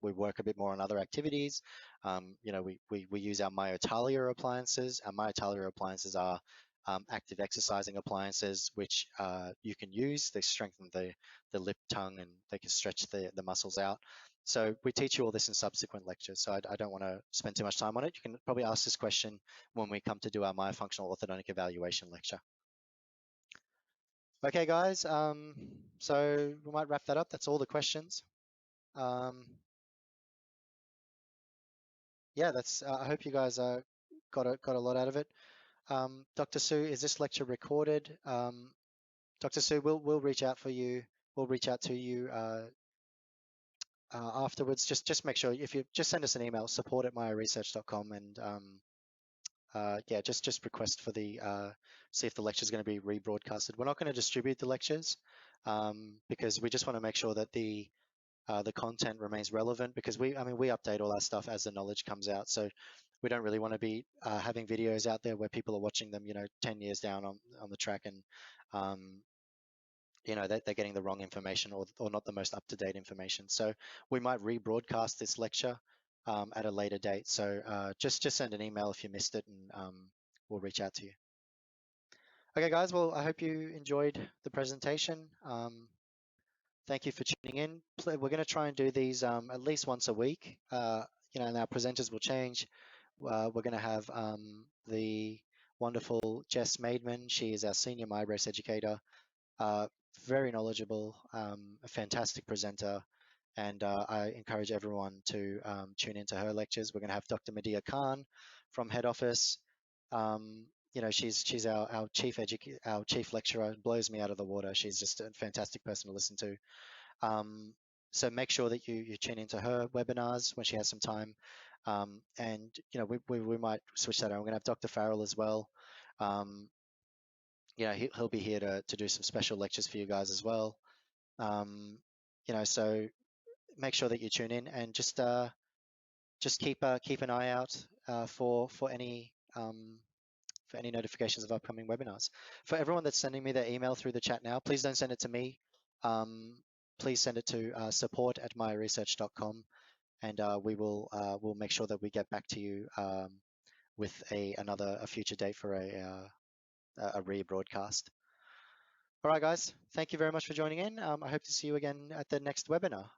work a bit more on other activities. We use our myotalia appliances. Our myotalia appliances are active exercising appliances which you can use. They strengthen the lip, tongue, and they can stretch the muscles out. So we teach you all this in subsequent lectures. So I don't want to spend too much time on it. You can probably ask this question when we come to do our myofunctional orthodontic evaluation lecture. Okay, guys. So we might wrap that up. That's all the questions. Um, yeah, that's. I hope you guys got a lot out of it. Dr. Sue, is this lecture recorded? Dr. Sue, we'll reach out for you. We'll reach out to you afterwards. Just make sure if you just send us an email, support@myoresearch.com, and yeah, just request for the see if the lecture is going to be rebroadcasted. We're not going to distribute the lectures because we just want to make sure that the content remains relevant, because we update all our stuff as the knowledge comes out. So we don't really want to be having videos out there where people are watching them, 10 years down on the track, and they're getting the wrong information, or not the most up-to-date information. So we might rebroadcast this lecture at a later date. So just send an email if you missed it, and we'll reach out to you. Okay, guys. Well, I hope you enjoyed the presentation. Thank you for tuning in. We're going to try and do these at least once a week. And our presenters will change. We're going to have the wonderful Jess Maidman. She is our senior MyBrace educator. Very knowledgeable, a fantastic presenter, and I encourage everyone to tune into her lectures. We're going to have Dr. Medea Khan from head office. She's our chief lecturer. Blows me out of the water. She's just a fantastic person to listen to. So make sure that you tune into her webinars when she has some time. And we might switch that on. We're going to have Dr. Farrell as well. He'll be here to do some special lectures for you guys as well. So make sure that you tune in, and just keep an eye out for any notifications of upcoming webinars. For everyone that's sending me their email through the chat now, please don't send it to me. Please send it to support@myoresearch.com, and we'll make sure that we get back to you with a future date for a rebroadcast. All right, guys. Thank you very much for joining in. I hope to see you again at the next webinar.